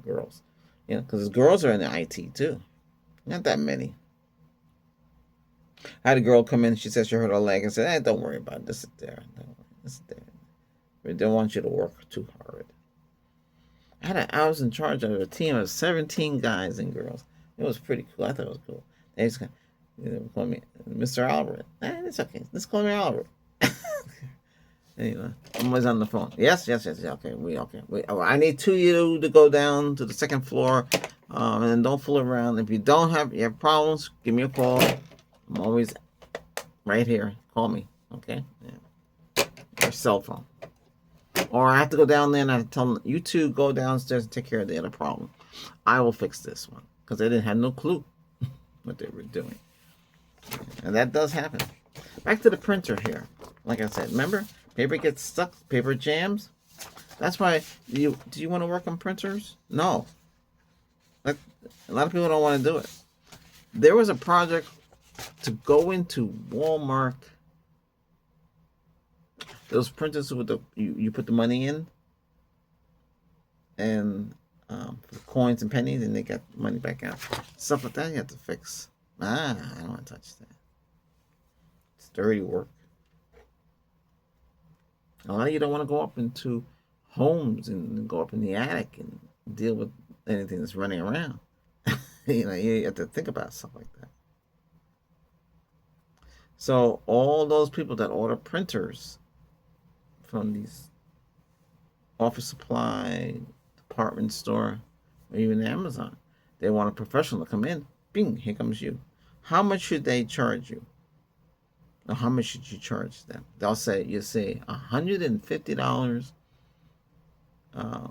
Girls, because girls are in the IT too. Not that many. I had a girl come in. She said she hurt her leg. I said, don't worry about it. Just sit there. Just sit there. We don't want you to work too hard. I was in charge of a team of 17 guys and girls. It was pretty cool. I thought it was cool. They just call me Mr. Albert. It's okay. Just call me Albert. Anyway, I'm always on the phone. Yes. Okay, I need two of you to go down to the second floor, and don't fool around. If you have problems, give me a call. I'm always right here. Call me, okay? Yeah. Your cell phone. Or I have to go down there and I have to tell them, you two go downstairs and take care of the other problem. I will fix this one. Because they didn't have no clue what they were doing. And that does happen. Back to the printer here. Like I said, remember? Paper gets stuck. Paper jams. That's why, do you want to work on printers? No. A lot of people don't want to do it. There was a project to go into Walmart. Those printers with you put the money in, and coins and pennies, and they get money back out. Stuff like that you have to fix. I don't want to touch that. It's dirty work. A lot of you don't want to go up into homes and go up in the attic and deal with anything that's running around. You have to think about stuff like that. So all those people that order printers from these office supply, department store, or even Amazon, they want a professional to come in. Bing, here comes you. How much should they charge you? Or how much should you charge them? You say $150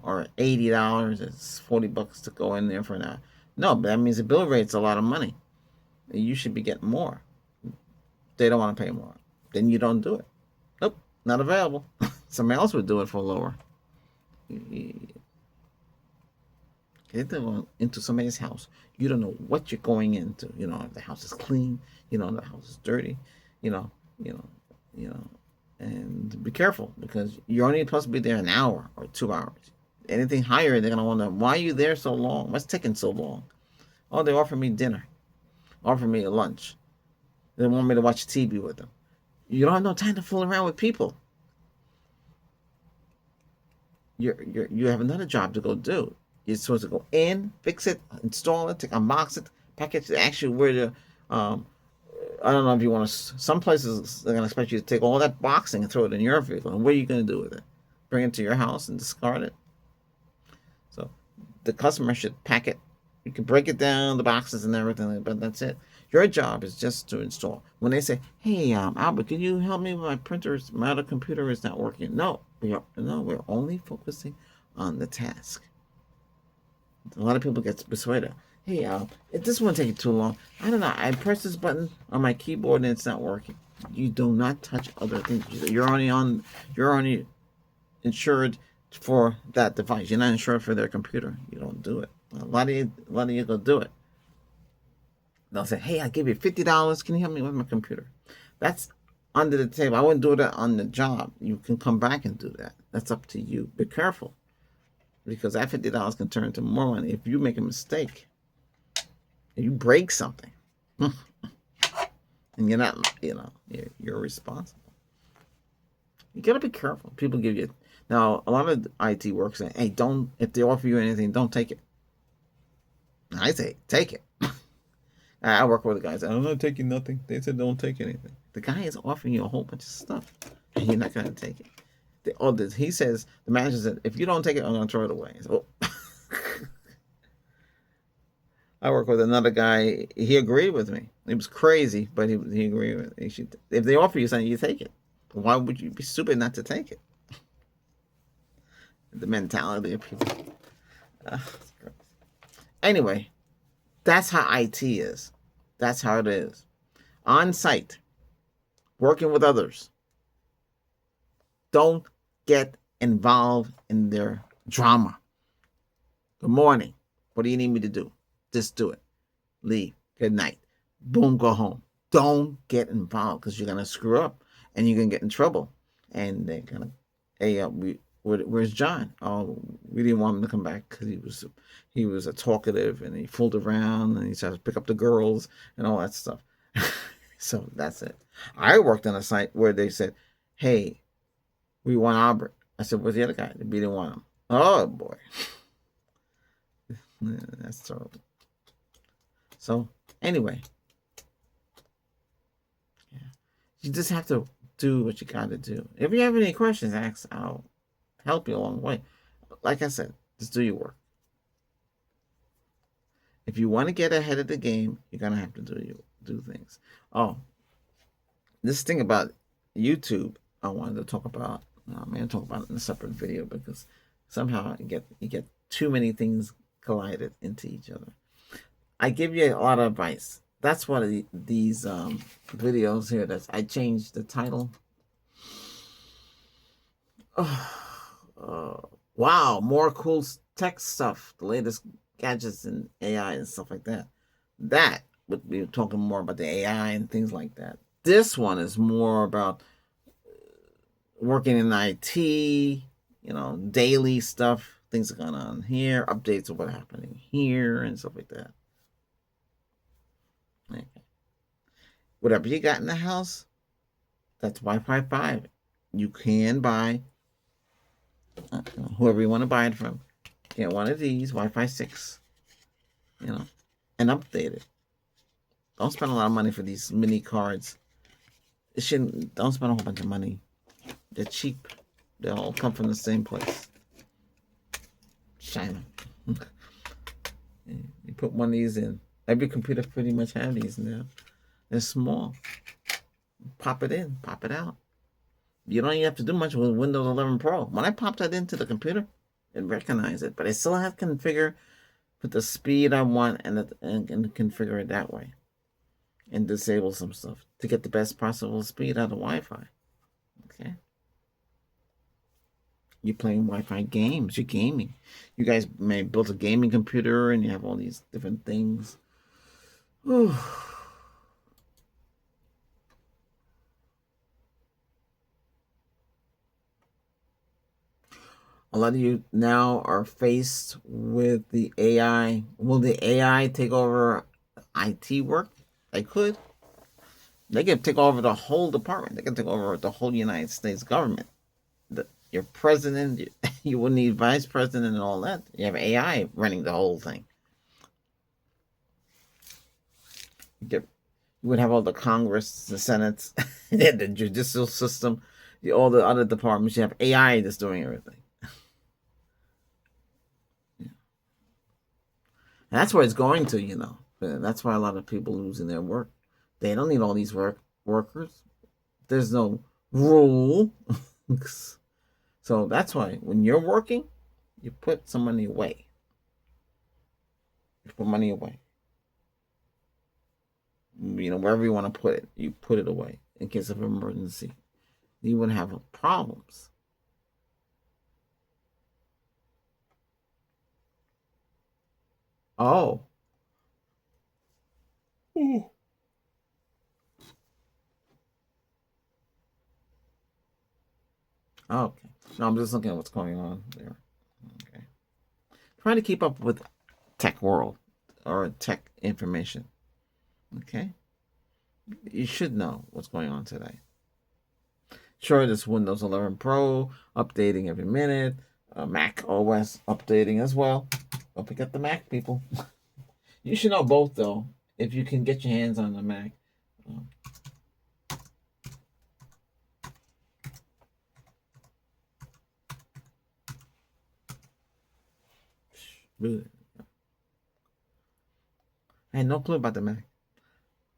or $80. It's $40 to go in there for an hour. No, but that means the bill rate's a lot of money. You should be getting more. They don't want to pay more. Then you don't do it. Nope, not available. Somebody else would do it for lower. Get into somebody's house. You don't know what you're going into. If the house is clean. If the house is dirty. And be careful because you're only supposed to be there an hour or 2 hours. Anything higher, they're gonna wonder why are you there so long? What's taking so long? Oh, they offer me dinner, offer me a lunch. They want me to watch TV with them. You don't have no time to fool around with people. You have another job to go do. You're supposed to go in, fix it, install it, unbox it, package it. Actually, where the I don't know if you want to. Some places they're gonna expect you to take all that boxing and throw it in your vehicle. And what are you gonna do with it? Bring it to your house and discard it? So the customer should pack it. You can break it down, the boxes and everything, but that's it. Your job is just to install. When they say, "Hey, Albert, can you help me with my printer? My other computer is not working." No, we're only focusing on the task. A lot of people get persuaded. Hey, this won't take you too long. I don't know. I press this button on my keyboard and it's not working. You do not touch other things. You're only insured for that device. You're not insured for their computer. You don't do it. A lot of you go do it. They'll say, "Hey, I give you $50. Can you help me with my computer?" That's under the table. I wouldn't do that on the job. You can come back and do that. That's up to you. Be careful, because that $50 can turn into more money if you make a mistake. If you break something, and you're not, you're responsible. You gotta be careful. People give you now. A lot of IT work say, "Hey, don't. If they offer you anything, don't take it." I say, take it. I work with the guys. I'm not taking nothing. They said don't take anything. The guy is offering you a whole bunch of stuff, and you're not gonna take it. He says, the manager said, "If you don't take it, I'm gonna throw it away." So, I work with another guy. He agreed with me. It was crazy, but he agreed with me. If they offer you something, you take it. Why would you be stupid not to take it? The mentality of people. Uh, anyway, that's how IT is. That's how it is. On site, working with others. Don't get involved in their drama. Good morning. What do you need me to do? Just do it. Leave. Good night. Boom, go home. Don't get involved because you're going to screw up and you're going to get in trouble. And they're going to, hey, where's John? Oh, we didn't want him to come back because he was a talkative and he fooled around and he tried to pick up the girls and all that stuff. So that's it. I worked on a site where they said, hey, we want Albert. I said, where's the other guy? We didn't want him. Oh, boy. That's terrible. So, anyway. Yeah. You just have to do what you got to do. If you have any questions, ask. I'll help you along the way. Like I said, just do your work. If you want to get ahead of the game, you're going to have to do things. Oh, this thing about YouTube, I wanted to talk about. I'm going to talk about it in a separate video because somehow you get too many things collided into each other. I give you a lot of advice. That's one of these videos here. I changed the title. Wow, more cool tech stuff. The latest gadgets and AI and stuff like that. That would be talking more about the AI and things like that. This one is more about working in IT, daily stuff, things are going on here, updates of what's happening here, and stuff like that. Okay. Whatever you got in the house, that's Wi-Fi 5. You can buy, whoever you want to buy it from, get one of these, Wi-Fi 6, and update it. Don't spend a lot of money for these mini cards. Don't spend a whole bunch of money. They're cheap. They all come from the same place. China. You put one of these in. Every computer pretty much has these now. They're small. Pop it in, pop it out. You don't even have to do much with Windows 11 Pro. When I popped that into the computer, it recognized it, but I still have to configure, put the speed I want, and configure it that way, and disable some stuff to get the best possible speed out of Wi-Fi. Okay. You're playing Wi-Fi games. You're gaming. You guys may build a gaming computer, and you have all these different things. Whew. A lot of you now are faced with the AI. Will the AI take over IT work? They could. They can take over the whole department. They can take over the whole United States government. Your president, you will need vice president and all that. You have AI running the whole thing. You would have all the Congress, the Senate, the judicial system, all the other departments. You have AI that's doing everything. That's where it's going to, That's why a lot of people losing their work. They don't need all these workers. There's no rule. So that's why when you're working, you put some money away. You put money away. Wherever you want to put it, you put it away in case of emergency. You wouldn't have problems. Oh. Ooh. Okay. No, I'm just looking at what's going on there. Okay. Trying to keep up with tech world or tech information. Okay. You should know what's going on today. Sure, this Windows 11 Pro updating every minute. Mac OS updating as well. Don't forget the Mac, people. You should know both, though, if you can get your hands on the Mac. Really. I had no clue about the Mac.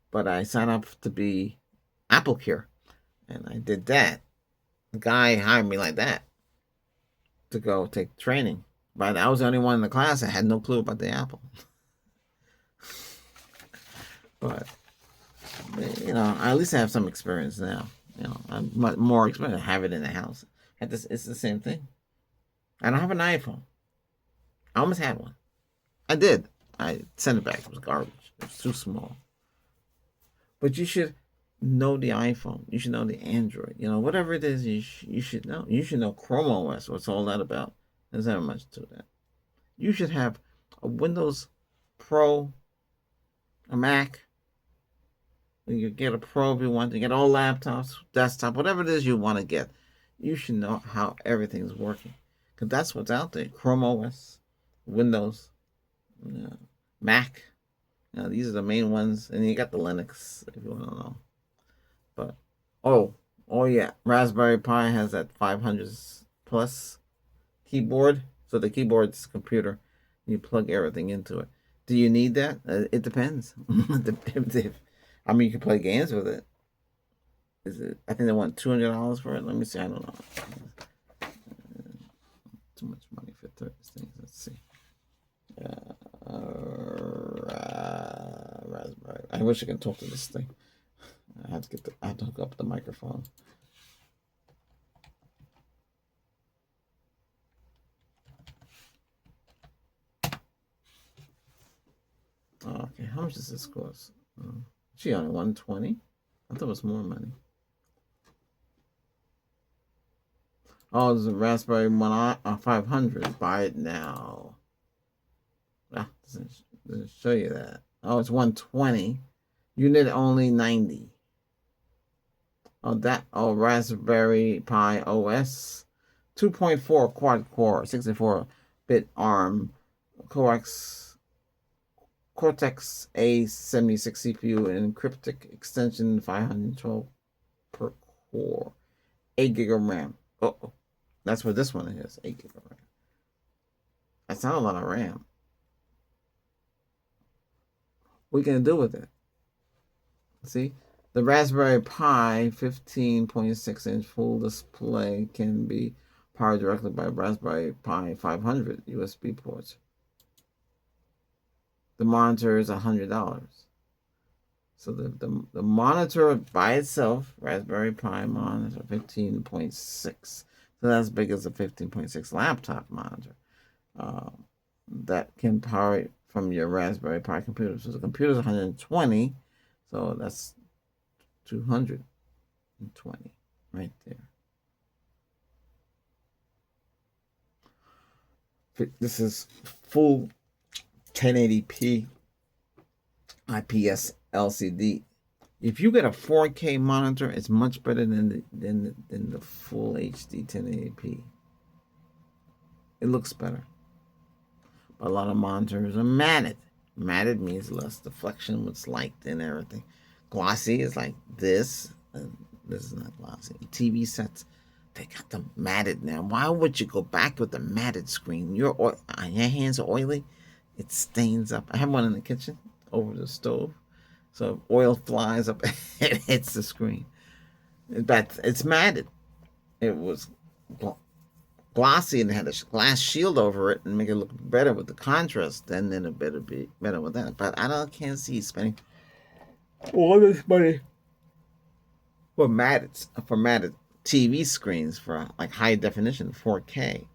But I signed up to be AppleCare. And I did that. The guy hired me like that. to go take training. But I was the only one in the class that had no clue about the Apple. But I at least have some experience now. I'm much more experience. I have it in the house. It's the same thing. I don't have an iPhone. I almost had one. I did. I sent it back. It was garbage. It was too small. But you should know the iPhone. You should know the Android. Whatever it is, you should know. You should know Chrome OS. What's all that about? There's not much to that. You should have a Windows Pro, a Mac. You get a Pro if you want to get all laptops, desktop, whatever it is you want to get. You should know how everything's working, because that's what's out there. Chrome OS, Windows, Mac. These are the main ones, and you got the Linux if you want to know. But oh yeah, Raspberry Pi has that 500 plus keyboard. So the keyboard's computer. You plug everything into it. Do you need that? It depends. I mean, you can play games with it. Is it? I think they want $200 for it. Let me see. I don't know. Too much money for things. Let's see. Raspberry. I wish I could talk to this thing. I have to hook up the microphone. Okay, how much does this cost? Gee, only $120. I thought it was more money. Oh, there's a Raspberry 500. Buy it now. Doesn't show you that. Oh, it's $120. Unit only 90. Raspberry Pi OS 2.4 quad core, 64-bit ARM, Cortex A76 CPU, and Cryptic extension 512 per core, 8 gig of RAM. That's what this one is, 8 gig of RAM. That's not a lot of RAM. What are you going to do with it? See? The Raspberry Pi 15.6-inch full display can be powered directly by Raspberry Pi 500 USB ports. The monitor is $100. So the monitor by itself, Raspberry Pi monitor 15.6. So that's as big as a 15.6 laptop monitor. That can power it from your Raspberry Pi computer. So the computer is 120. So that's 220 right there. This is full 1080p IPS LCD. If you get a 4K monitor, it's much better than the full HD 1080p. It looks better. But a lot of monitors are matted. Matted means less deflection with light and everything. Glossy is like this, and this is not glossy. TV sets, they got them matted now. Why would you go back with the matted screen? Your hands are oily. It stains up. I have one in the kitchen over the stove. So if oil flies up, it hits the screen. It's matted. It was glossy and had a glass shield over it and make it look better with the contrast. Then it better be better with that. But can't see spending all this money for matted TV screens for like high definition 4K.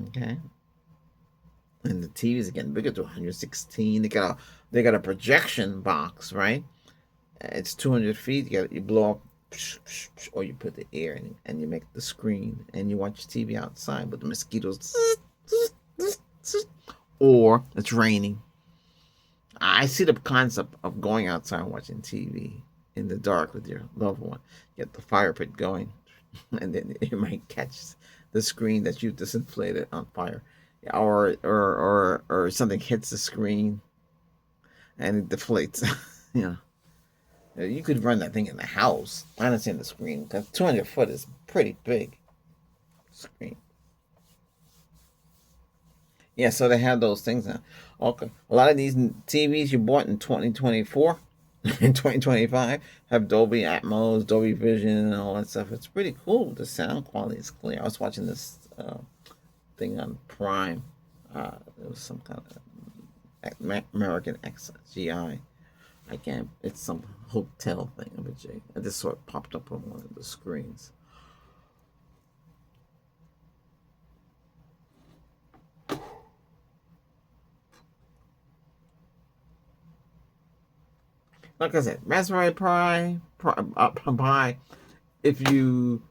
Okay. And the TVs are getting bigger to 116. They got a projection box, right? It's 200 feet. You blow up, or you put the air in, and you make the screen, and you watch TV outside with the mosquitoes, or it's raining. I see the concept of going outside and watching TV in the dark with your loved one. Get the fire pit going, and then you might catch the screen that you disinflated on fire. Or something hits the screen and it deflates. You could run that thing in the house. I understand the screen because 200 foot is pretty big screen. Yeah, so they have those things now. Okay, a lot of these TVs you bought in 2024 and 2025 have Dolby Atmos, Dolby Vision, and all that stuff. It's pretty cool. The sound quality is clear. I was watching this thing on Prime. It was some kind of American XGI. I can't. It's some hotel thing of a J. I just saw it popped up on one of the screens. Like I said, Raspberry Pi. If you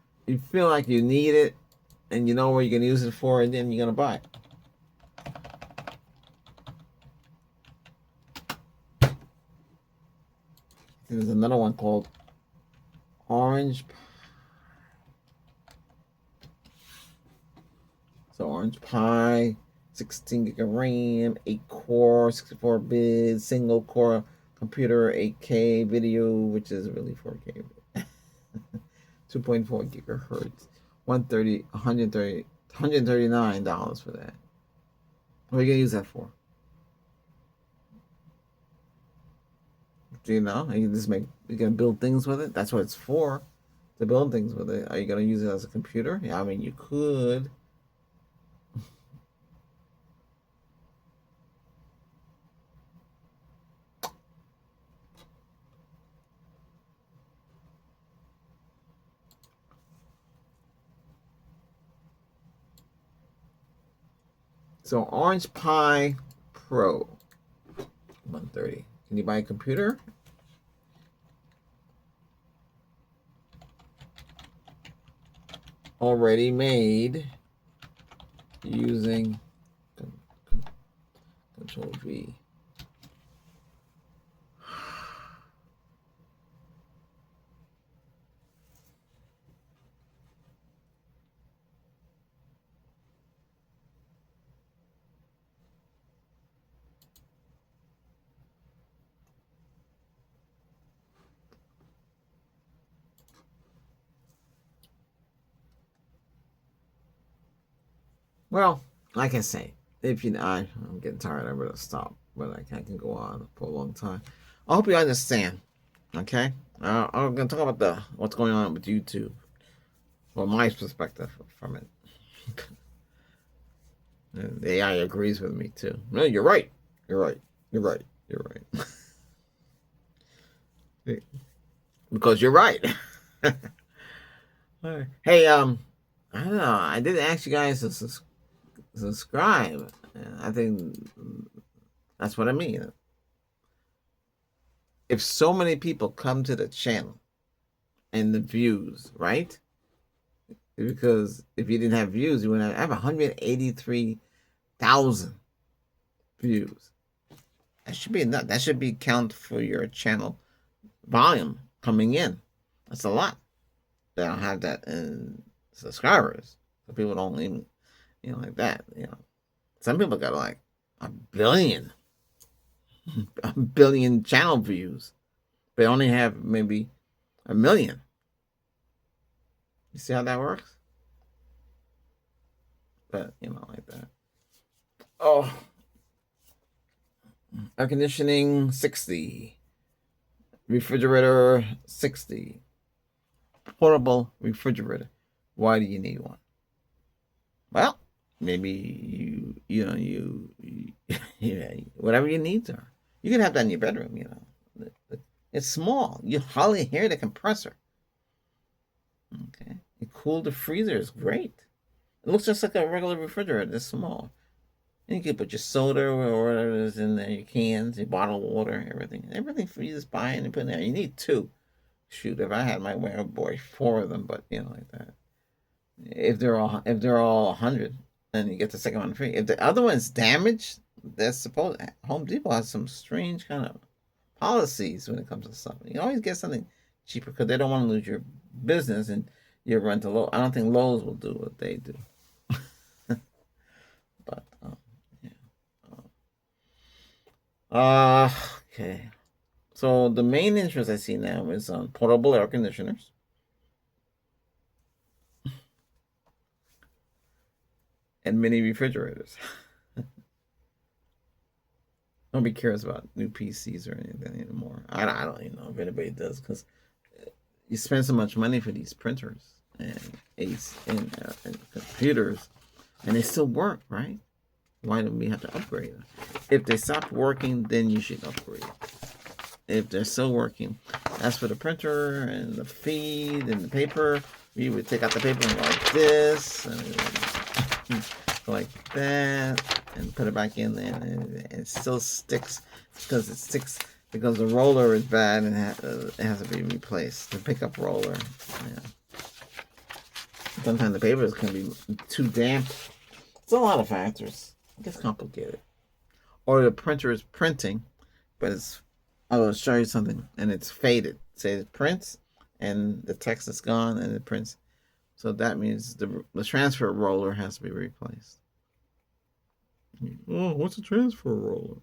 feel like you need it and you know where you're gonna use it for, and then you're gonna buy it. There's another one called Orange. So Orange Pi, 16 gig of RAM, 8 core, 64 bit, single core computer, 8K video, which is really 4K. 2.4 gigahertz, 139 dollars for that. What are you gonna use that for? Do you know? You gonna build things with it? That's what it's for, to build things with it. Are you gonna use it as a computer? Yeah, I mean you could. So Orange Pi Pro, 130. Can you buy a computer? Already made using Control V. Well, like I say, if you, I'm getting tired. I better stop, but I can go on for a long time. I hope you understand. Okay, I'm gonna talk about what's going on with YouTube, well, my perspective from it. And the AI agrees with me too. No, you're right. You're right. You're right. You're right. Because you're right. Hey, I don't know. I didn't ask you guys to subscribe. I think that's what I mean. If so many people come to the channel and the views, right? Because if you didn't have views, you wouldn't have 183,000 views. That should be enough. That should be count for your channel volume coming in. That's a lot. They don't have that in subscribers. So people don't even, like that. Some people got like a billion channel views. They only have maybe 1 million. You see how that works? But, like that. Oh. Air conditioning, 60. Refrigerator, 60. Portable refrigerator. Why do you need one? Well, maybe you whatever your needs are. You can have that in your bedroom, It's small. You hardly hear the compressor. Okay. You cool the freezer is great. It looks just like a regular refrigerator. It's small. And you can put your soda or whatever is in there, your cans, your bottled water, everything. Everything for you just buy and put in there. You need 2. Shoot, if I had my way, oh boy, 4 of them, but like that. If they're all 100, then you get the second one free. If the other one's damaged, that's supposed. Home Depot has some strange kind of policies when it comes to stuff. You always get something cheaper because they don't want to lose your business and your rent to Lowe's. I don't think Lowe's will do what they do. But yeah. Okay. So the main interest I see now is on portable air conditioners. And mini refrigerators. Nobody cares about new PCs or anything anymore. I don't even know if anybody does, because you spend so much money for these printers and computers. and they still work, right? Why do we have to upgrade them? If they stop working, then you should upgrade. If they're still working, as for the printer and the feed and the paper, we would take out the paper like this, and like that, and put it back in there, and it still sticks because the roller is bad and it has to be replaced. The pickup roller, yeah. Sometimes the paper can be too damp. It's a lot of factors. It gets complicated. Or the printer is printing, but I will show you something, and it's faded. Say it prints, and the text is gone, and it prints. So that means the transfer roller has to be replaced. Oh, what's a transfer roller?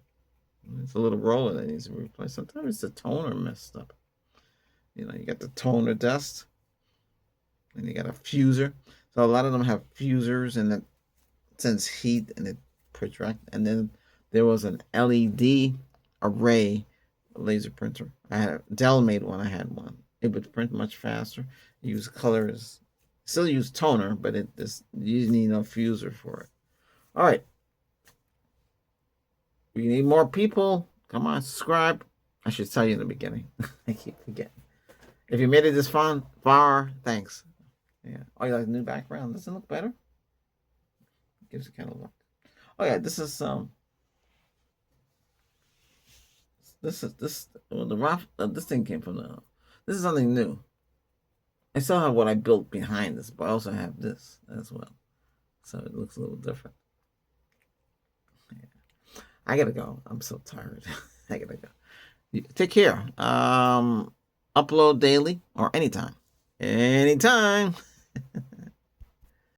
It's a little roller that needs to be replaced. Sometimes it's the toner messed up. You got the toner dust, and you got a fuser. So a lot of them have fusers, and it sends heat, and it projects. And then there was an LED array laser printer. Dell made one. I had one. It would print much faster. Use colors. Still use toner, but you need no fuser for it. All right. We need more people. Come on, subscribe. I should tell you in the beginning. I keep forgetting. If you made it this far, thanks. Yeah. Oh, you like the new background? Doesn't it look better? Gives it kind of look. Oh yeah, this is this thing came from this is something new. I still have what I built behind this, but I also have this as well. So it looks a little different. Yeah. I gotta go. I'm so tired. I gotta go. Take care. Upload daily or anytime. Anytime.